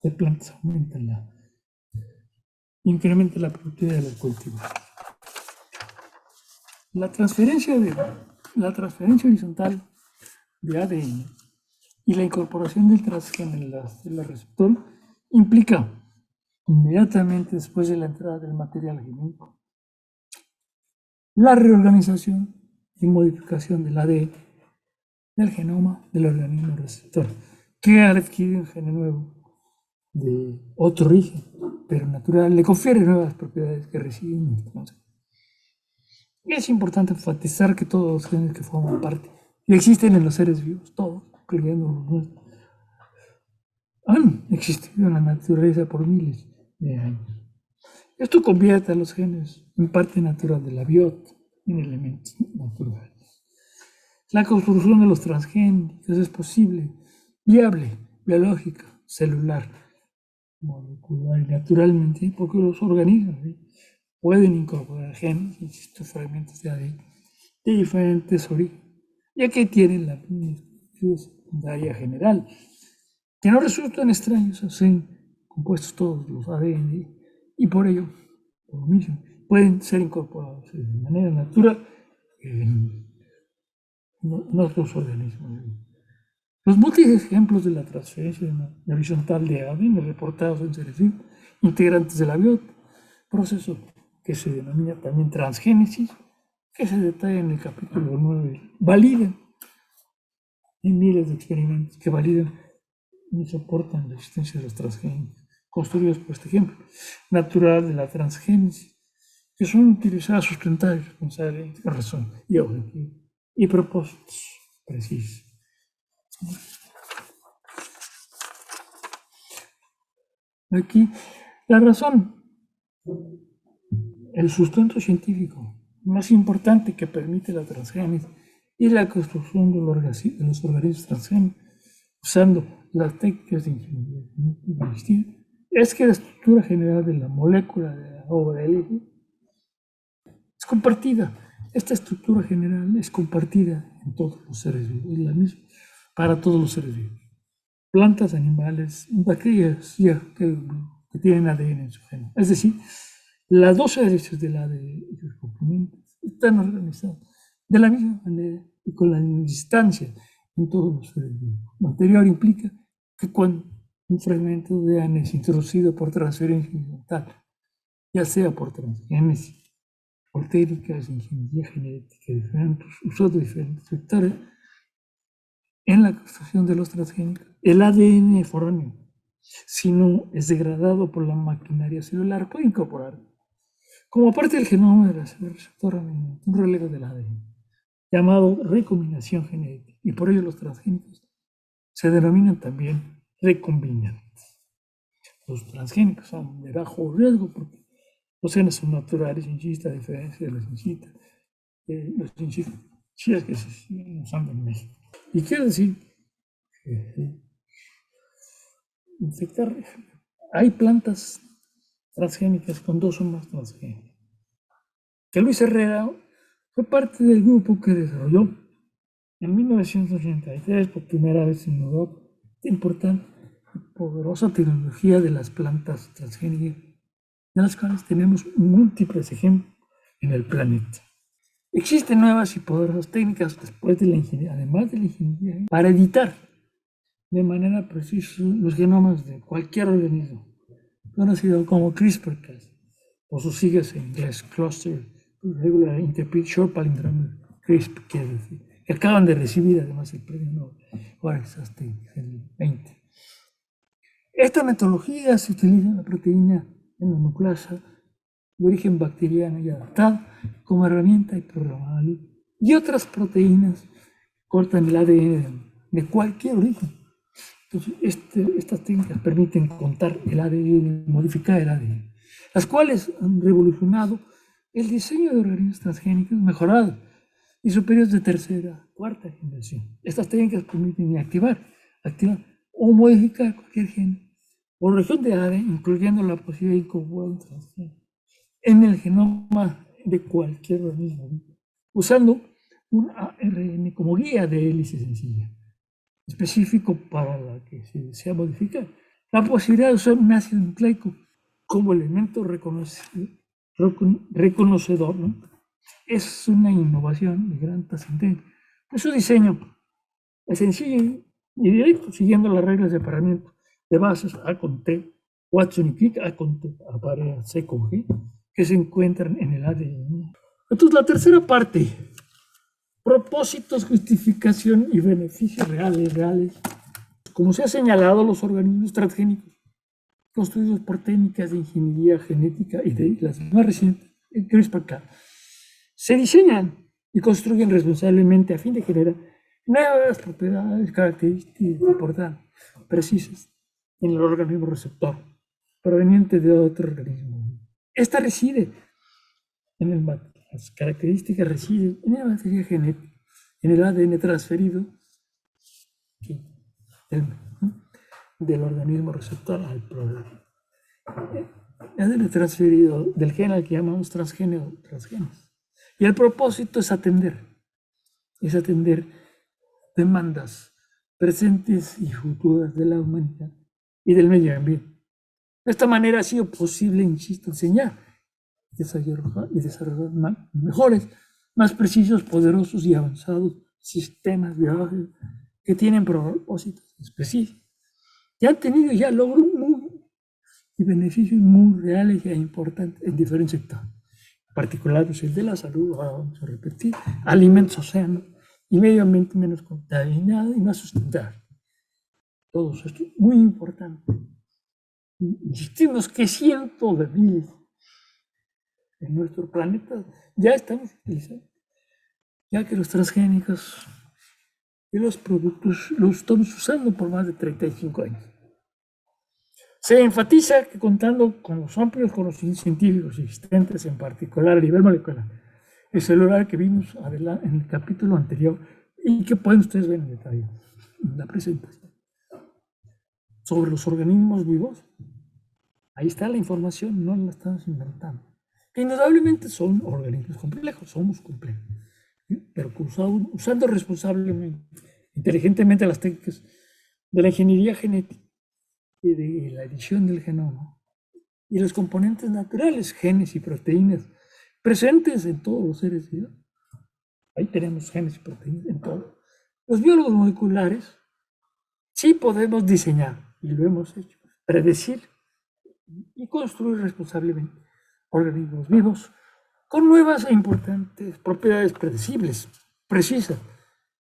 de plantas incrementan la productividad de los cultivos. La transferencia horizontal de ADN y la incorporación del transgén en la célula receptor implica inmediatamente después de la entrada del material genético la reorganización y modificación del ADN del genoma del organismo receptor, que al adquirir un gen nuevo de otro origen, pero natural, le confiere nuevas propiedades que reciben. Y es importante enfatizar que todos los genes que forman parte y existen en los seres vivos, todos, incluyendo los nuestros, han existido en la naturaleza por miles de años. Esto convierte a los genes en parte natural de la biota, en elementos naturales. La construcción de los transgénicos es posible, viable, biológica, celular, molecular y naturalmente, porque los organismos pueden incorporar genes y distintos fragmentos de ADN de diferentes orígenes, ya que tienen la estructura secundaria general, que no resultan extraños, son compuestos todos los ADN y por ello, por lo mismo, pueden ser incorporados de manera natural en otros organismos. Los múltiples ejemplos de la transferencia horizontal de ADN reportados en seres vivos integrantes de la biota, proceso que se denomina también transgénesis, que se detalla en el capítulo 9, validan en miles de experimentos que validan y soportan la existencia de los transgénicos, construidos por este ejemplo natural de la transgénesis, que son utilizadas sustentar y responsablemente con razón y objetivo y propósitos precisos. Aquí, la razón, el sustento científico más importante que permite la transgénesis y la construcción de los organismos transgénicos usando las técnicas de ingeniería genética es que la estructura general de la molécula de la obra LG es compartida. Esta estructura general es compartida en todos los seres vivos, es la misma para todos los seres vivos. Plantas, animales, bacterias que tienen ADN en su genoma. Es decir, las 12 derechos del ADN y sus complementos están organizados de la misma manera y con la distancia en todos los seres vivos. Lo anterior implica que cuando un fragmento de ADN es introducido por transferencia horizontal, ya sea por transgénesis, por técnicas de ingeniería genética diferentes, usando diferentes vectores, en la construcción de los transgénicos, el ADN foráneo, si no es degradado por la maquinaria celular, puede incorporar como parte del genoma de la célula receptora un relevo del ADN, llamado recombinación genética, y por ello los transgénicos se denominan también recombinantes. Los transgénicos son de bajo riesgo porque los genes son naturales, insisto, a diferencia de los incitas que se siguen usando en México. Y quiero decir, infectar, hay plantas transgénicas con 2 o más transgénicos. Que Luis Herrera fue parte del grupo que desarrolló en 1983 por primera vez en Europa importante y poderosa tecnología de las plantas transgénicas, de las cuales tenemos múltiples ejemplos en el planeta. Existen nuevas y poderosas técnicas después de la ingeniería, además de la ingeniería, para editar de manera precisa los genomas de cualquier organismo, conocido como CRISPR-Cas, por sus siglas en inglés, Cluster Regular Interpret Short Palindromic CRISPR, que acaban de recibir además el premio Nobel por esas técnicas en el 20. Esta metodología se utiliza en la proteína en la nucleasa de origen bacteriano y adaptada como herramienta y programada. Y otras proteínas cortan el ADN de cualquier origen. Entonces, estas técnicas permiten contar el ADN, modificar el ADN, las cuales han revolucionado el diseño de organismos transgénicos mejorados y superiores de tercera, cuarta generación. Estas técnicas permiten activar o modificar cualquier gen o región de ADN, incluyendo la posibilidad de incorporar un transgénico en el genoma de cualquier organismo, usando un ARN como guía de hélice sencilla, específico para la que se desea modificar. La posibilidad de usar un ácido nucleico como elemento reconocedor, ¿no?, es una innovación de gran trascendencia. Su diseño es sencillo y directo, siguiendo las reglas de separamiento de bases A con T, Watson y Crick, A con T, aparea C con G, que se encuentran en el ADN. Entonces, la tercera parte, propósitos, justificación y beneficios reales. Como se ha señalado, los organismos transgénicos construidos por técnicas de ingeniería genética y de las más recientes, el CRISPR-Cas, se diseñan y construyen responsablemente a fin de generar nuevas propiedades, características importantes, precisas en el organismo receptor, proveniente de otro organismo. Esta reside en el material. Las características residen en la materia genética, en el ADN transferido del organismo receptor al proveedor. El ADN transferido del gen al que llamamos transgénero, transgenes. Y el propósito es atender demandas presentes y futuras de la humanidad y del medio ambiente. De esta manera ha sido posible, insisto, enseñar y desarrollar mejores, más precisos, poderosos y avanzados sistemas biológicos que tienen propósitos específicos, que han tenido ya logros y beneficios muy reales e importantes en diferentes sectores. En particular, pues el de la salud, ahora vamos a repetir, alimentos, océanos y medio ambiente menos contaminado y más sustentable. Todo esto es muy importante. Insistimos que cientos de miles en nuestro planeta ya estamos utilizando, ya que los transgénicos y los productos los estamos usando por más de 35 años. Se enfatiza que contando con los amplios conocimientos científicos existentes, en particular a nivel molecular y celular que vimos en el capítulo anterior y que pueden ustedes ver en detalle en la presentación, sobre los organismos vivos, ahí está la información, no la estamos inventando. Que indudablemente son organismos complejos, somos complejos, pero usando responsablemente, inteligentemente las técnicas de la ingeniería genética y de la edición del genoma y los componentes naturales, genes y proteínas, presentes en todos los seres vivos. Ahí tenemos genes y proteínas en todo. Los biólogos moleculares sí podemos diseñar, y lo hemos hecho, predecir y construir responsablemente organismos vivos con nuevas e importantes propiedades predecibles, precisas,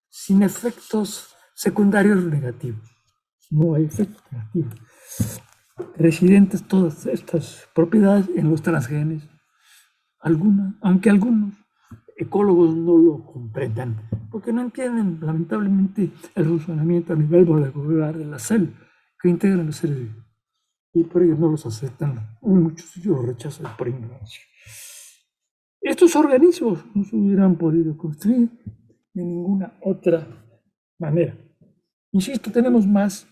sin efectos secundarios negativos. No hay efectos negativos. Residentes todas estas propiedades en los transgenes, aunque algunos ecólogos no lo comprendan, porque no entienden lamentablemente el funcionamiento a nivel molecular de la célula que integran los seres vivos. Y por ello no los aceptan, muchos ellos los rechazan por ignorancia. Estos organismos no se hubieran podido construir de ninguna otra manera. Insisto, tenemos más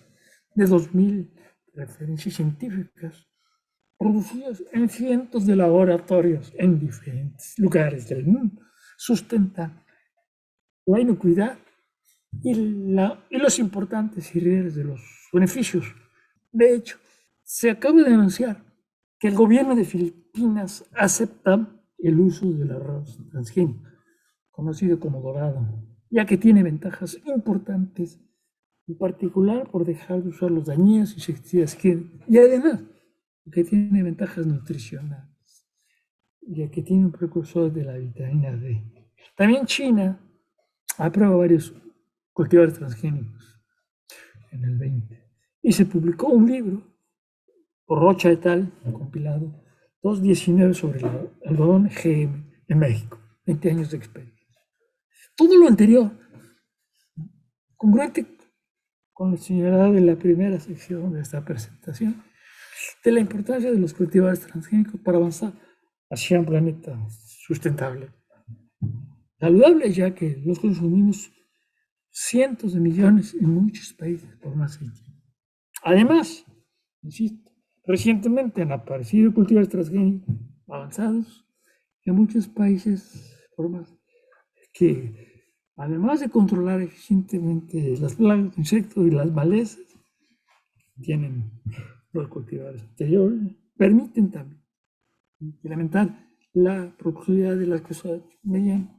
de 2000 referencias científicas producidas en cientos de laboratorios en diferentes lugares del mundo. Sustentan la inocuidad y los importantes y reales de los beneficios. De hecho, se acaba de anunciar que el gobierno de Filipinas acepta el uso del arroz transgénico, conocido como dorado, ya que tiene ventajas importantes, en particular por dejar de usar los dañinos y insecticidas y además que tiene ventajas nutricionales, ya que tiene un precursor de la vitamina D. También China aprueba varios cultivos transgénicos en el 20 y se publicó un libro por Rocha et al, compilado 2019 sobre el algodón GM en México, 20 años de experiencia. Todo lo anterior, congruente con lo señalado en la primera sección de esta presentación, de la importancia de los cultivos transgénicos para avanzar hacia un planeta sustentable, saludable, ya que los consumimos cientos de millones en muchos países por más tiempo. Además, insisto, recientemente han aparecido cultivos transgénicos avanzados en muchos países por más que, además de controlar eficientemente las plagas, insectos y las malezas, tienen los cultivadores anteriores, permiten también incrementar la productividad de las cosas mediante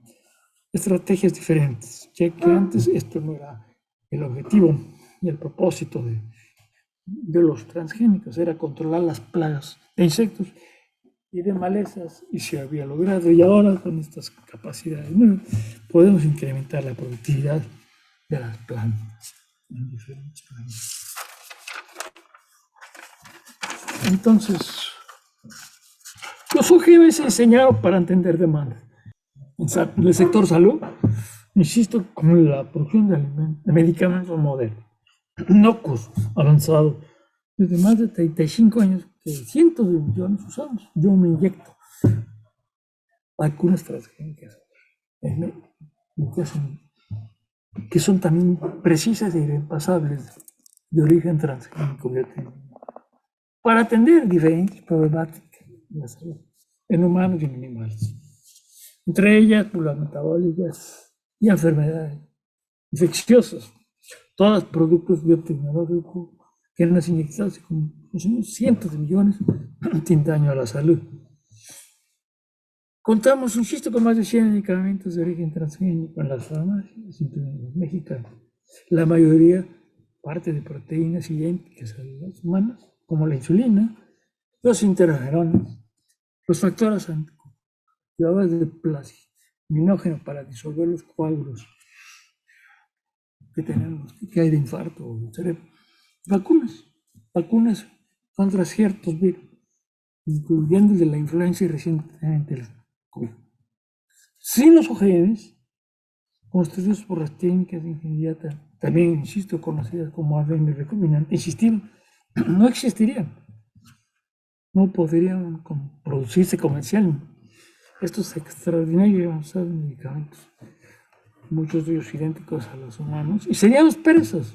estrategias diferentes, ya que antes esto no era el objetivo y el propósito de los transgénicos, era controlar las plagas de insectos y de malezas, y se había logrado, y ahora con estas capacidades podemos incrementar la productividad de las plantas en diferentes países. Entonces, los OGM se diseñaron para entender demandas. En el sector salud, insisto, como la producción de medicamentos modernos, inocuos, avanzados, desde más de 35 años, que cientos de millones usamos. Yo me inyecto vacunas transgénicas que son también precisas e irreemplazables de origen transgénico para atender diferentes problemáticas de la salud en humanos y en animales, entre ellas por las metabólicas y enfermedades infecciosas, todos productos biotecnológicos que eran inyectados y con cientos de millones sin daño a la salud. Contamos, insisto, con más de 100 medicamentos de origen transgénico en las farmacias mexicanas. La mayoría parte de proteínas idénticas a las humanas, como la insulina, los interferones, los factores anticoagulantes de plasminógeno para disolver los coágulos que tenemos, que hay de infarto o de cerebro. Vacunas contra ciertos virus incluyendo el de la influencia recientemente del COVID. Sin los OGMs, construidos por las técnicas de ingeniería, también, insisto, conocidas como ADN recombinante, no existirían, no podrían producirse comercialmente estos extraordinarios y avanzados medicamentos, muchos de ellos idénticos a los humanos, y seríamos presas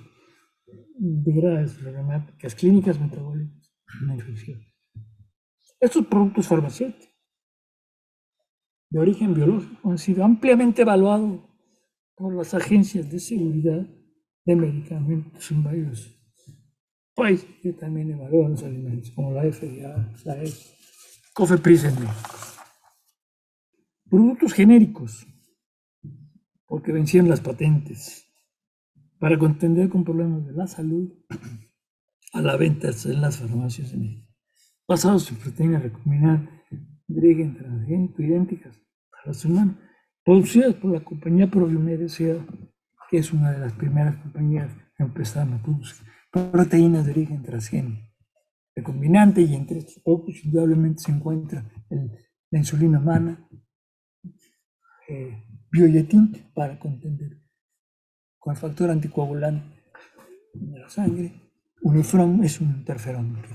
de graves problemáticas clínicas metabólicas y una infección. Estos productos farmacéuticos de origen biológico han sido ampliamente evaluados por las agencias de seguridad de medicamentos en varios países que también evalúan los alimentos, como la FDA, la EFSA, COFEPRIS. Productos genéricos, porque vencían las patentes, para contender con problemas de la salud a la venta en las farmacias de México, basados en proteínas recombinantes de origen transgénico idénticas a las humanas, producidas por la compañía Proviomed S.A., que es una de las primeras compañías que empezaron a producir proteínas de origen transgénico recombinante, y entre estos productos indudablemente se encuentra la insulina humana, Bioyetin, para contender con el factor anticoagulante de la sangre. Unifrom es un interferón que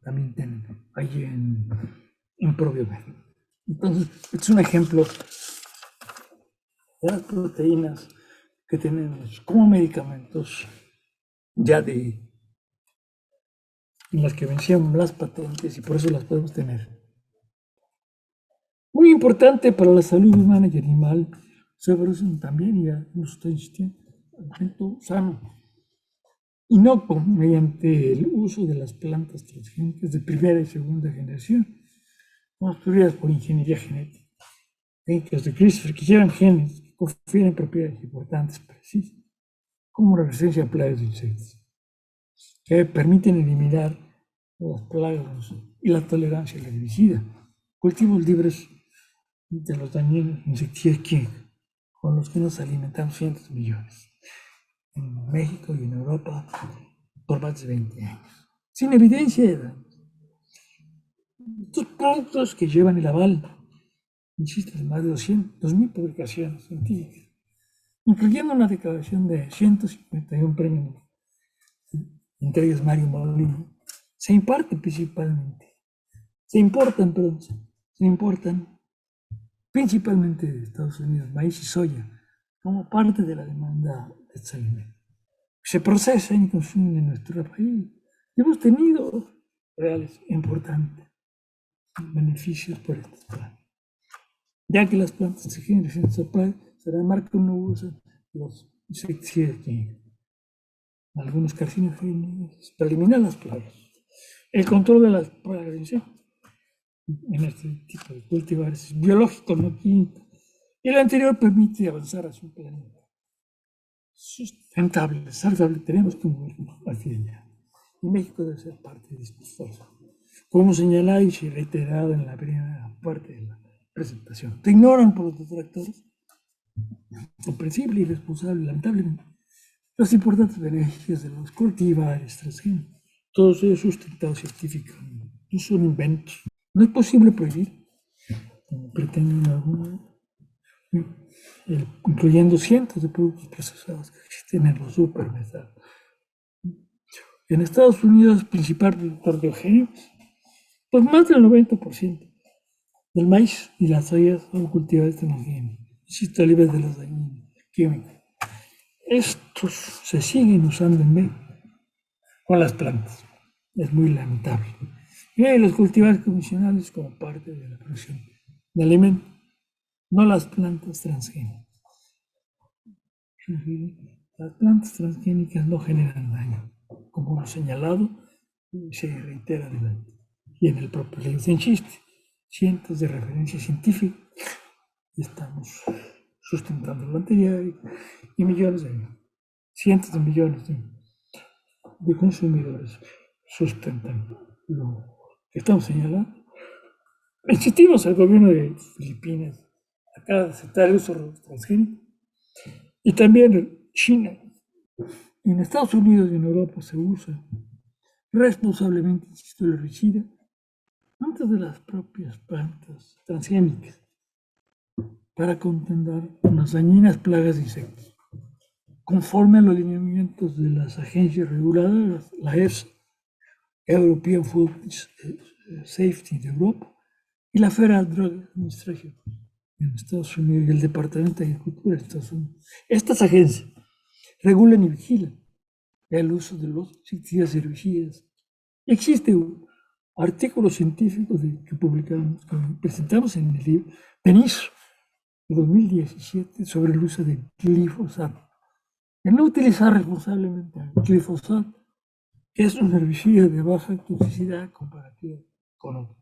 también tienen ahí en Proviomed. Entonces, es un ejemplo de las proteínas que tenemos como medicamentos ya en las que vencían las patentes, y por eso las podemos tener. Muy importante para la salud humana y animal, se producen también, ya nos estoy insistiendo, alimento sano, inocuo, mediante el uso de las plantas transgénicas de primera y segunda generación, construidas por ingeniería genética, técnicas de CRISPR que llevan genes que confieren propiedades importantes precisas, como la resistencia a plagas de insectos, que permiten eliminar las plagas y la tolerancia al herbicida, cultivos libres de los dañinos insecticidas con los que nos alimentamos cientos de millones en México y en Europa por más de 20 años, sin evidencia de daños. Estos productos que llevan el aval, insisto, de más de 2.000 publicaciones científicas, incluyendo una declaración de 151 premios, entre ellos Mario Molino, se importan principalmente de Estados Unidos, maíz y soya, como parte de la demanda de este alimento. Se procesan y consumen en nuestro país. Y hemos tenido reales importantes beneficios por estas plantas, ya que las plantas de generación serán marca no usan los insecticidas químicos, algunos carcinógenos, para eliminar las plagas. El control de las plagas en este tipo de cultivares es biológico, no químico, y el anterior permite avanzar hacia un planeta sustentable, saludable. Tenemos que movernos hacia allá, y México debe ser parte de este esfuerzo, como señalado y reiterado en la primera parte de la presentación. Te ignoran por los detractores, comprensible y responsable, lamentablemente, los importantes beneficios de los cultivares transgénicos, todos ellos sustentados científicamente, no son inventos. No es posible prohibir, como pretenden algunos, incluyendo cientos de productos procesados que existen en los supermercados. En Estados Unidos, principal productor de OGM, pues más del 90% del maíz y las soya son cultivados transgénicos, insisto, libres de los dañinos químicos. Estos se siguen usando en México con las plantas. Es muy lamentable. Y hay los cultivares convencionales como parte de la producción de alimentos, no las plantas transgénicas. Las plantas transgénicas no generan daño, como lo señalado, y se reitera adelante. Y en el propio libro se insiste, cientos de referencias científicas, estamos sustentando lo anterior, y millones cientos de millones de consumidores sustentan lo que estamos señalando. Insistimos al gobierno de Filipinas acá de aceptar el uso de los transgénicos, y también China. En Estados Unidos y en Europa se usa responsablemente, insisto, el herbicida antes de las propias plantas transgénicas, para contender las dañinas plagas de insectos, conforme a los lineamientos de las agencias reguladoras, la EFSA, European Food Safety de Europa, y la Federal Drug Administration en Estados Unidos y el Departamento de Agricultura de Estados Unidos. Estas agencias regulan y vigilan el uso de los insecticidas y herbicidas. Existe un artículo científico que publicamos, que presentamos en el libro de NISO de 2017 sobre el uso de glifosato. El no utilizar responsablemente el glifosato, que es un herbicida de baja toxicidad comparativa con otros,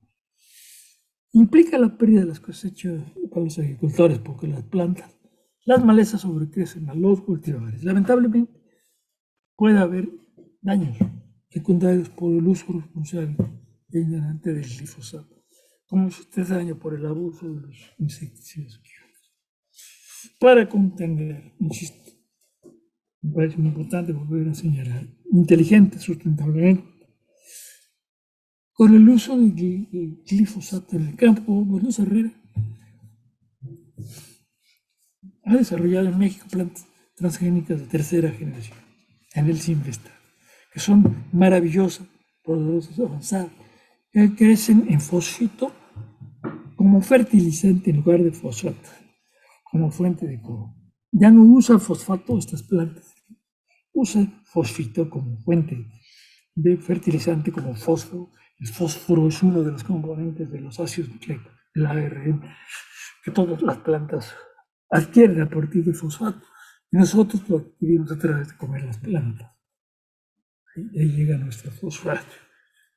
implica la pérdida de las cosechas para los agricultores, porque las malezas sobrecrecen a los cultivares. Lamentablemente, puede haber daños secundarios por el uso responsable e ignorante del glifosato, como este daño por el abuso de los insecticidas químicos. Para contender, insisto, me parece muy importante volver a señalar, inteligente, sustentablemente, con el uso de glifosato en el campo, Luis Herrera ha desarrollado en México plantas transgénicas de tercera generación, en el Sinvesta, que son maravillosas, poderosas, avanzadas, que crecen en fosfito como fertilizante en lugar de fosfato, como fuente de cobre. Ya no usa fosfato estas plantas, usa fosfito como fuente de fertilizante, como fósforo. El fósforo es uno de los componentes de los ácidos nucleicos, el ARN, que todas las plantas adquieren a partir del fosfato. Y nosotros lo adquirimos a través de comer las plantas. Ahí llega nuestro fosfato,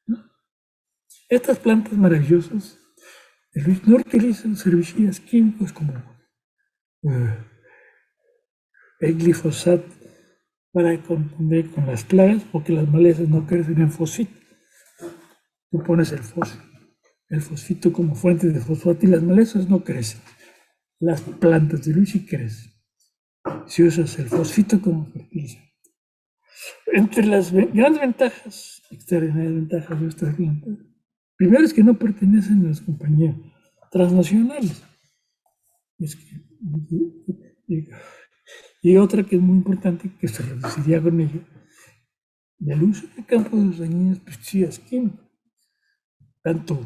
¿no? Estas plantas maravillosas no utilizan herbicidas químicos como el glifosato para contender con las plagas, porque las malezas no crecen en fosfito. Tú pones el fosfito como fuente de fosfato y las malezas no crecen. Las plantas de Luis sí crecen si usas el fosfito como fertilizante. Entre las grandes ventajas, extraordinarias ventajas de estas plantas, primero es que no pertenecen a las compañías transnacionales. Y otra que es muy importante, que se reduciría con ello, del uso de campo de los dañinos pesticidas químicos, tanto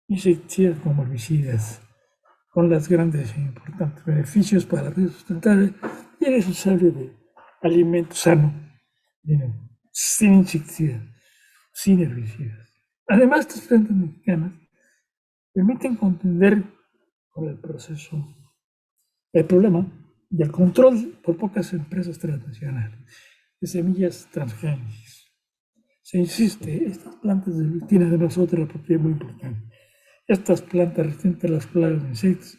insecticidas como herbicidas, con los grandes e importantes beneficios para la vida sustentable y el responsable de alimento sano, sin insecticidas, sin herbicidas. Además, estas plantas mexicanas permiten contender con el proceso, el problema del control por pocas empresas transnacionales de semillas transgénicas. Se insiste, estas plantas de luz tienen además otra propiedad muy importante. Estas plantas resistentes a las plagas de insectos,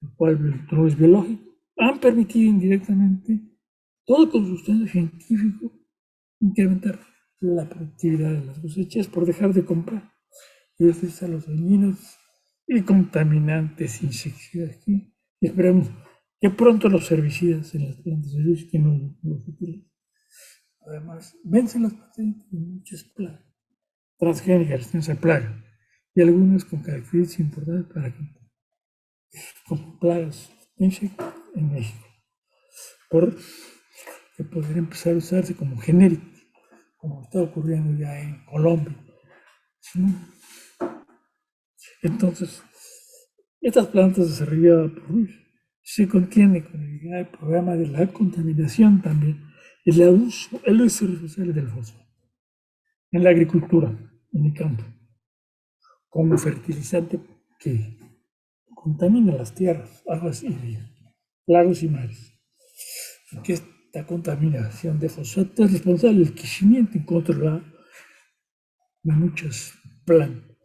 lo cual el control es biológico, han permitido indirectamente, todo con sustento científico, incrementar la productividad de las cosechas por dejar de comprar y utilizar los dañinos y contaminantes insecticidas aquí. Y esperamos que pronto los herbicidas en las plantas de luz que no los utilicen. Además, vencen las patentes de muchas plagas transgénicas, esa plaga, y algunas con características importantes para que, como plagas insectos en México, que podrían empezar a usarse como genéricos, como está ocurriendo ya en Colombia. Entonces, estas plantas desarrolladas por Ruiz se contienen con el programa de la contaminación también, el uso irresponsable del fósforo en la agricultura, en el campo, como fertilizante que contamina las tierras, aguas y ríos, lagos y mares. Porque esta contaminación de fosfato es responsable del crecimiento incontrolado de muchas plantas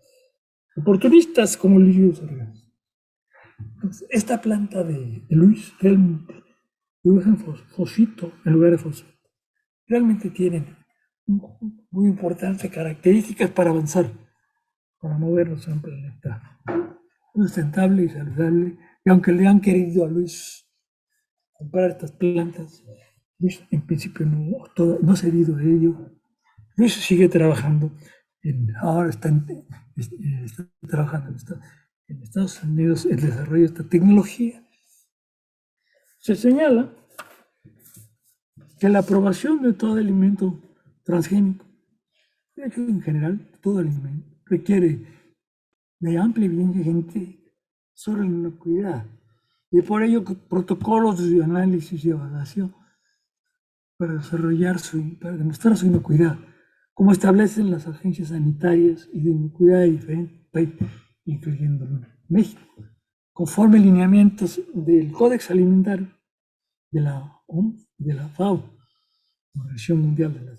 oportunistas como el lirio orgánico. Esta planta de Luis realmente usan fosfito en lugar de fosfato. Realmente tienen muy importantes características para avanzar, para movernos a un planeta sustentable y saludable. Y aunque le han querido a Luis comprar estas plantas, Luis en principio no se ha ido de ello. Luis sigue trabajando ahora está trabajando en Estados Unidos el desarrollo de esta tecnología. Se señala que la aprobación de todo alimento transgénico, de hecho en general todo alimento, requiere de amplia evidencia científica sobre la inocuidad y por ello protocolos de análisis y evaluación para para demostrar su inocuidad, como establecen las agencias sanitarias y de inocuidad de diferentes países, incluyendo México, conforme lineamientos del Códex Alimentario de la OMS, de la FAO, Organización Mundial de la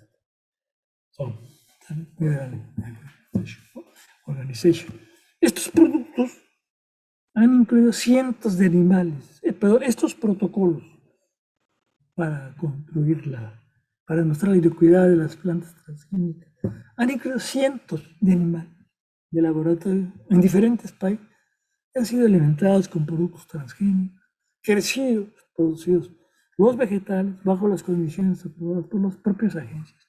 Organization. Estos productos han incluido cientos de animales, pero estos protocolos para para demostrar la inocuidad de las plantas transgénicas, han incluido cientos de animales de laboratorio en diferentes países, han sido alimentados con productos transgénicos, crecidos, producidos los vegetales bajo las condiciones aprobadas por las propias agencias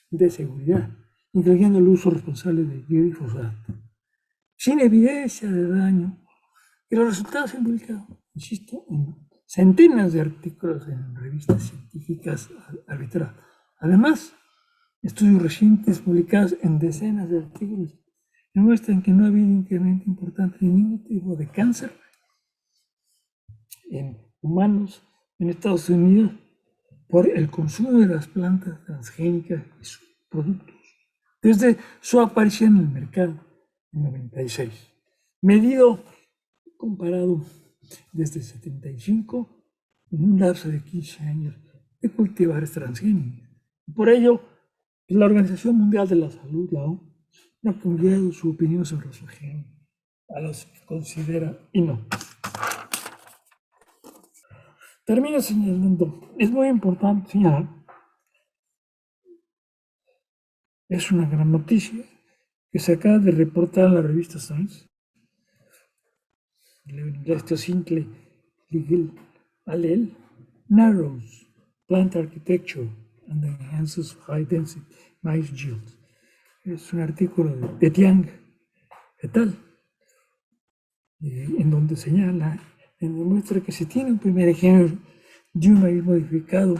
de seguridad, incluyendo el uso responsable de glifosato, sin evidencia de daño. Y los resultados se han publicado, insisto, en centenas de artículos en revistas científicas arbitradas. Además, estudios recientes publicados en decenas de artículos demuestran que no ha habido incremento importante de ningún tipo de cáncer en humanos en Estados Unidos por el consumo de las plantas transgénicas y sus productos, desde su aparición en el mercado en 96, medido comparado desde 75 en un lapso de 15 años de cultivares transgénicos. Por ello, la Organización Mundial de la Salud, la OMS, no ha cambiado su opinión sobre los OGM a los que considera inocuos. Termino señalando, es muy importante señalar, es una gran noticia que se acaba de reportar en la revista Science, Lestocincle Legal Allele Narrows Plant Architecture and Enhances High Density Mice Yields. Es un artículo de Tiang et al. En donde señala, demuestra que se tiene un primer ejemplo de un maíz modificado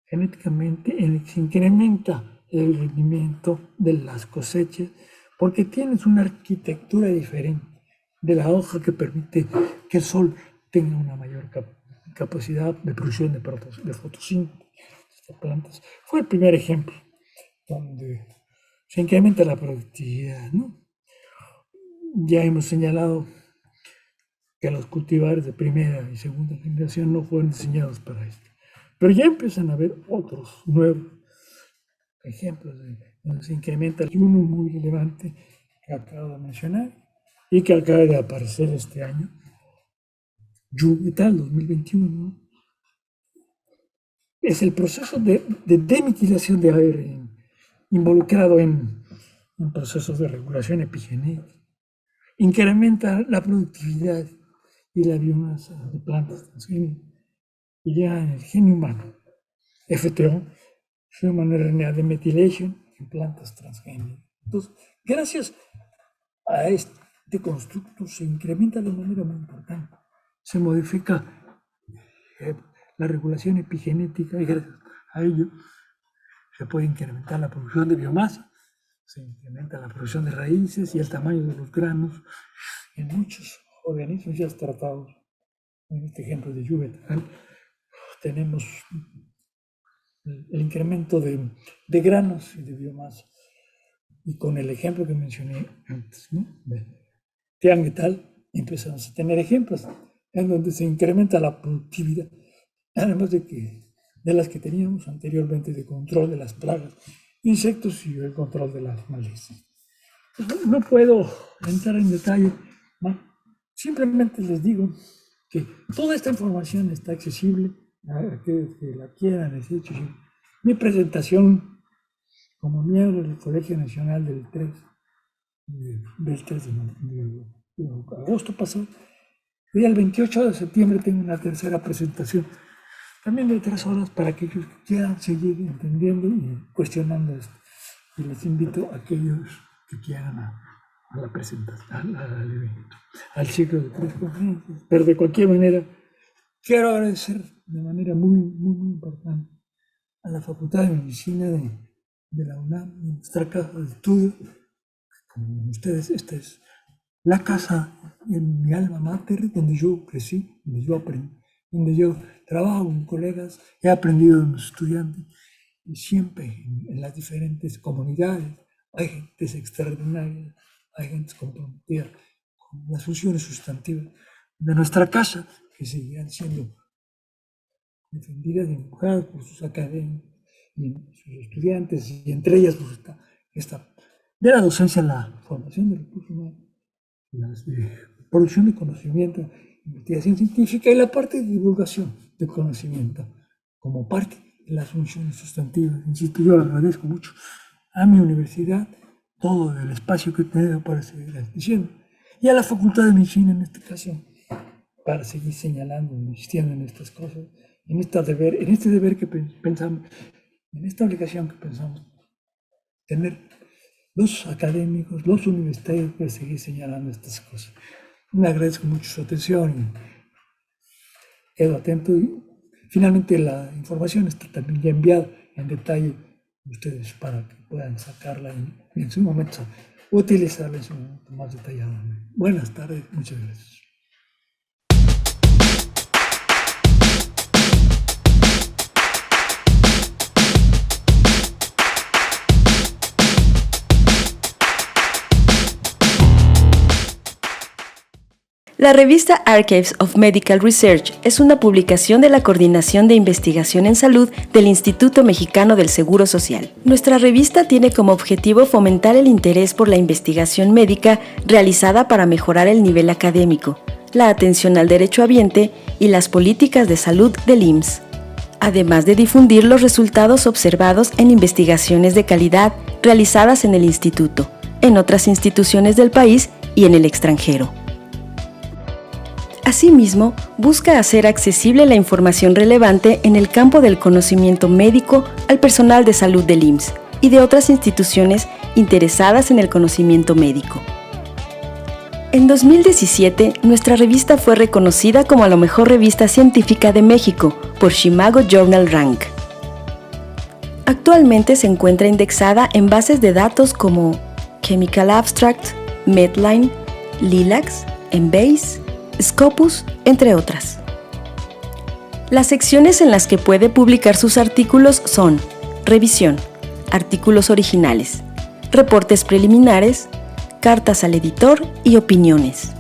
genéticamente en el que se incrementa el rendimiento de las cosechas porque tienes una arquitectura diferente de la hoja que permite que el sol tenga una mayor capacidad de producción de fotosíntesis de plantas. Fue el primer ejemplo donde se incrementa la productividad, ¿no? Ya hemos señalado que los cultivares de primera y segunda generación no fueron diseñados para esto. Pero ya empiezan a haber otros nuevos ejemplos donde se incrementa el uno muy relevante que acabo de mencionar y que acaba de aparecer este año, Yu et al. 2021. Es el proceso de demetilación de ARN involucrado en procesos de regulación epigenética. Incrementa la productividad y la biomasa de plantas transgénicas y ya en el gen humano, FTO, Human RNA Demethylation, en plantas transgénicas. Entonces, gracias a este constructo se incrementa de manera muy importante, se modifica la regulación epigenética y gracias a ello se puede incrementar la producción de biomasa, se incrementa la producción de raíces y el tamaño de los granos en muchos organismos ya tratados. En este ejemplo de Yu et al. Tenemos el incremento de granos y de biomasa. Y con el ejemplo que mencioné antes, ¿no? De Tiang et al., empezamos a tener ejemplos en donde se incrementa la productividad, además de las que teníamos anteriormente de control de las plagas, insectos y el control de las malezas. No puedo entrar en detalle, ¿no? Simplemente les digo que toda esta información está accesible a aquellos que la quieran decir. Mi presentación como miembro del Colegio Nacional del 3 de agosto pasado, y el 28 de septiembre tengo una tercera presentación, también de 3 horas, para que ellos quieran seguir entendiendo y cuestionando esto. y les invito a aquellos que quieran a la presentación, al evento, al ciclo de 3 conferencias. Pero de cualquier manera, quiero agradecer de manera muy importante a la Facultad de Medicina de la UNAM, nuestra casa de estudio. Como ustedes, esta es la casa en mi alma mater, donde yo crecí, donde yo aprendí, donde yo trabajo con colegas, he aprendido de mis estudiantes, y siempre en las diferentes comunidades hay gentes extraordinarias, hay gentes comprometidas con las funciones sustantivas de nuestra casa, que seguirán siendo defendidas y empujadas por sus académicos y sus estudiantes, y entre ellas pues, esta de la docencia, la formación de recursos humanos, la producción de conocimiento, investigación científica y la parte de divulgación del conocimiento como parte de las funciones sustantivas. Insisto, yo agradezco mucho a mi universidad todo el espacio que he tenido para seguir diciendo, y a la Facultad de Medicina en este caso, para seguir señalando, insistiendo en estas cosas, en este deber que pensamos, en esta obligación que pensamos tener los académicos, los universitarios, para seguir señalando estas cosas. Me agradezco mucho su atención y quedo atento. Y finalmente la información está también ya enviada en detalle a ustedes para que puedan sacarla en su momento, utilizarla en su momento más detallado. Buenas tardes, muchas gracias. La revista Archives of Medical Research es una publicación de la Coordinación de Investigación en Salud del Instituto Mexicano del Seguro Social. Nuestra revista tiene como objetivo fomentar el interés por la investigación médica realizada para mejorar el nivel académico, la atención al derechohabiente y las políticas de salud del IMSS, además de difundir los resultados observados en investigaciones de calidad realizadas en el instituto, en otras instituciones del país y en el extranjero. Asimismo, busca hacer accesible la información relevante en el campo del conocimiento médico al personal de salud del IMSS y de otras instituciones interesadas en el conocimiento médico. En 2017, nuestra revista fue reconocida como la mejor revista científica de México por Chicago Journal Rank. Actualmente se encuentra indexada en bases de datos como Chemical Abstract, Medline, Lilacs, Embase, Scopus, entre otras. Las secciones en las que puede publicar sus artículos son revisión, artículos originales, reportes preliminares, cartas al editor y opiniones.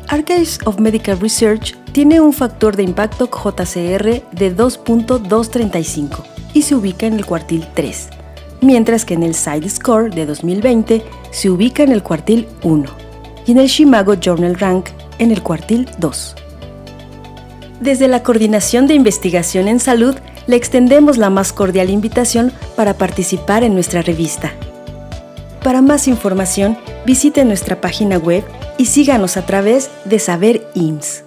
Archives of Medical Research tiene un factor de impacto JCR de 2.235 y se ubica en el cuartil 3, mientras que en el SciScore de 2020 se ubica en el cuartil 1. Y en el Chicago Journal Rank en el cuartil 2. Desde la Coordinación de Investigación en Salud, le extendemos la más cordial invitación para participar en nuestra revista. Para más información, visite nuestra página web y síganos a través de Saber IMSS.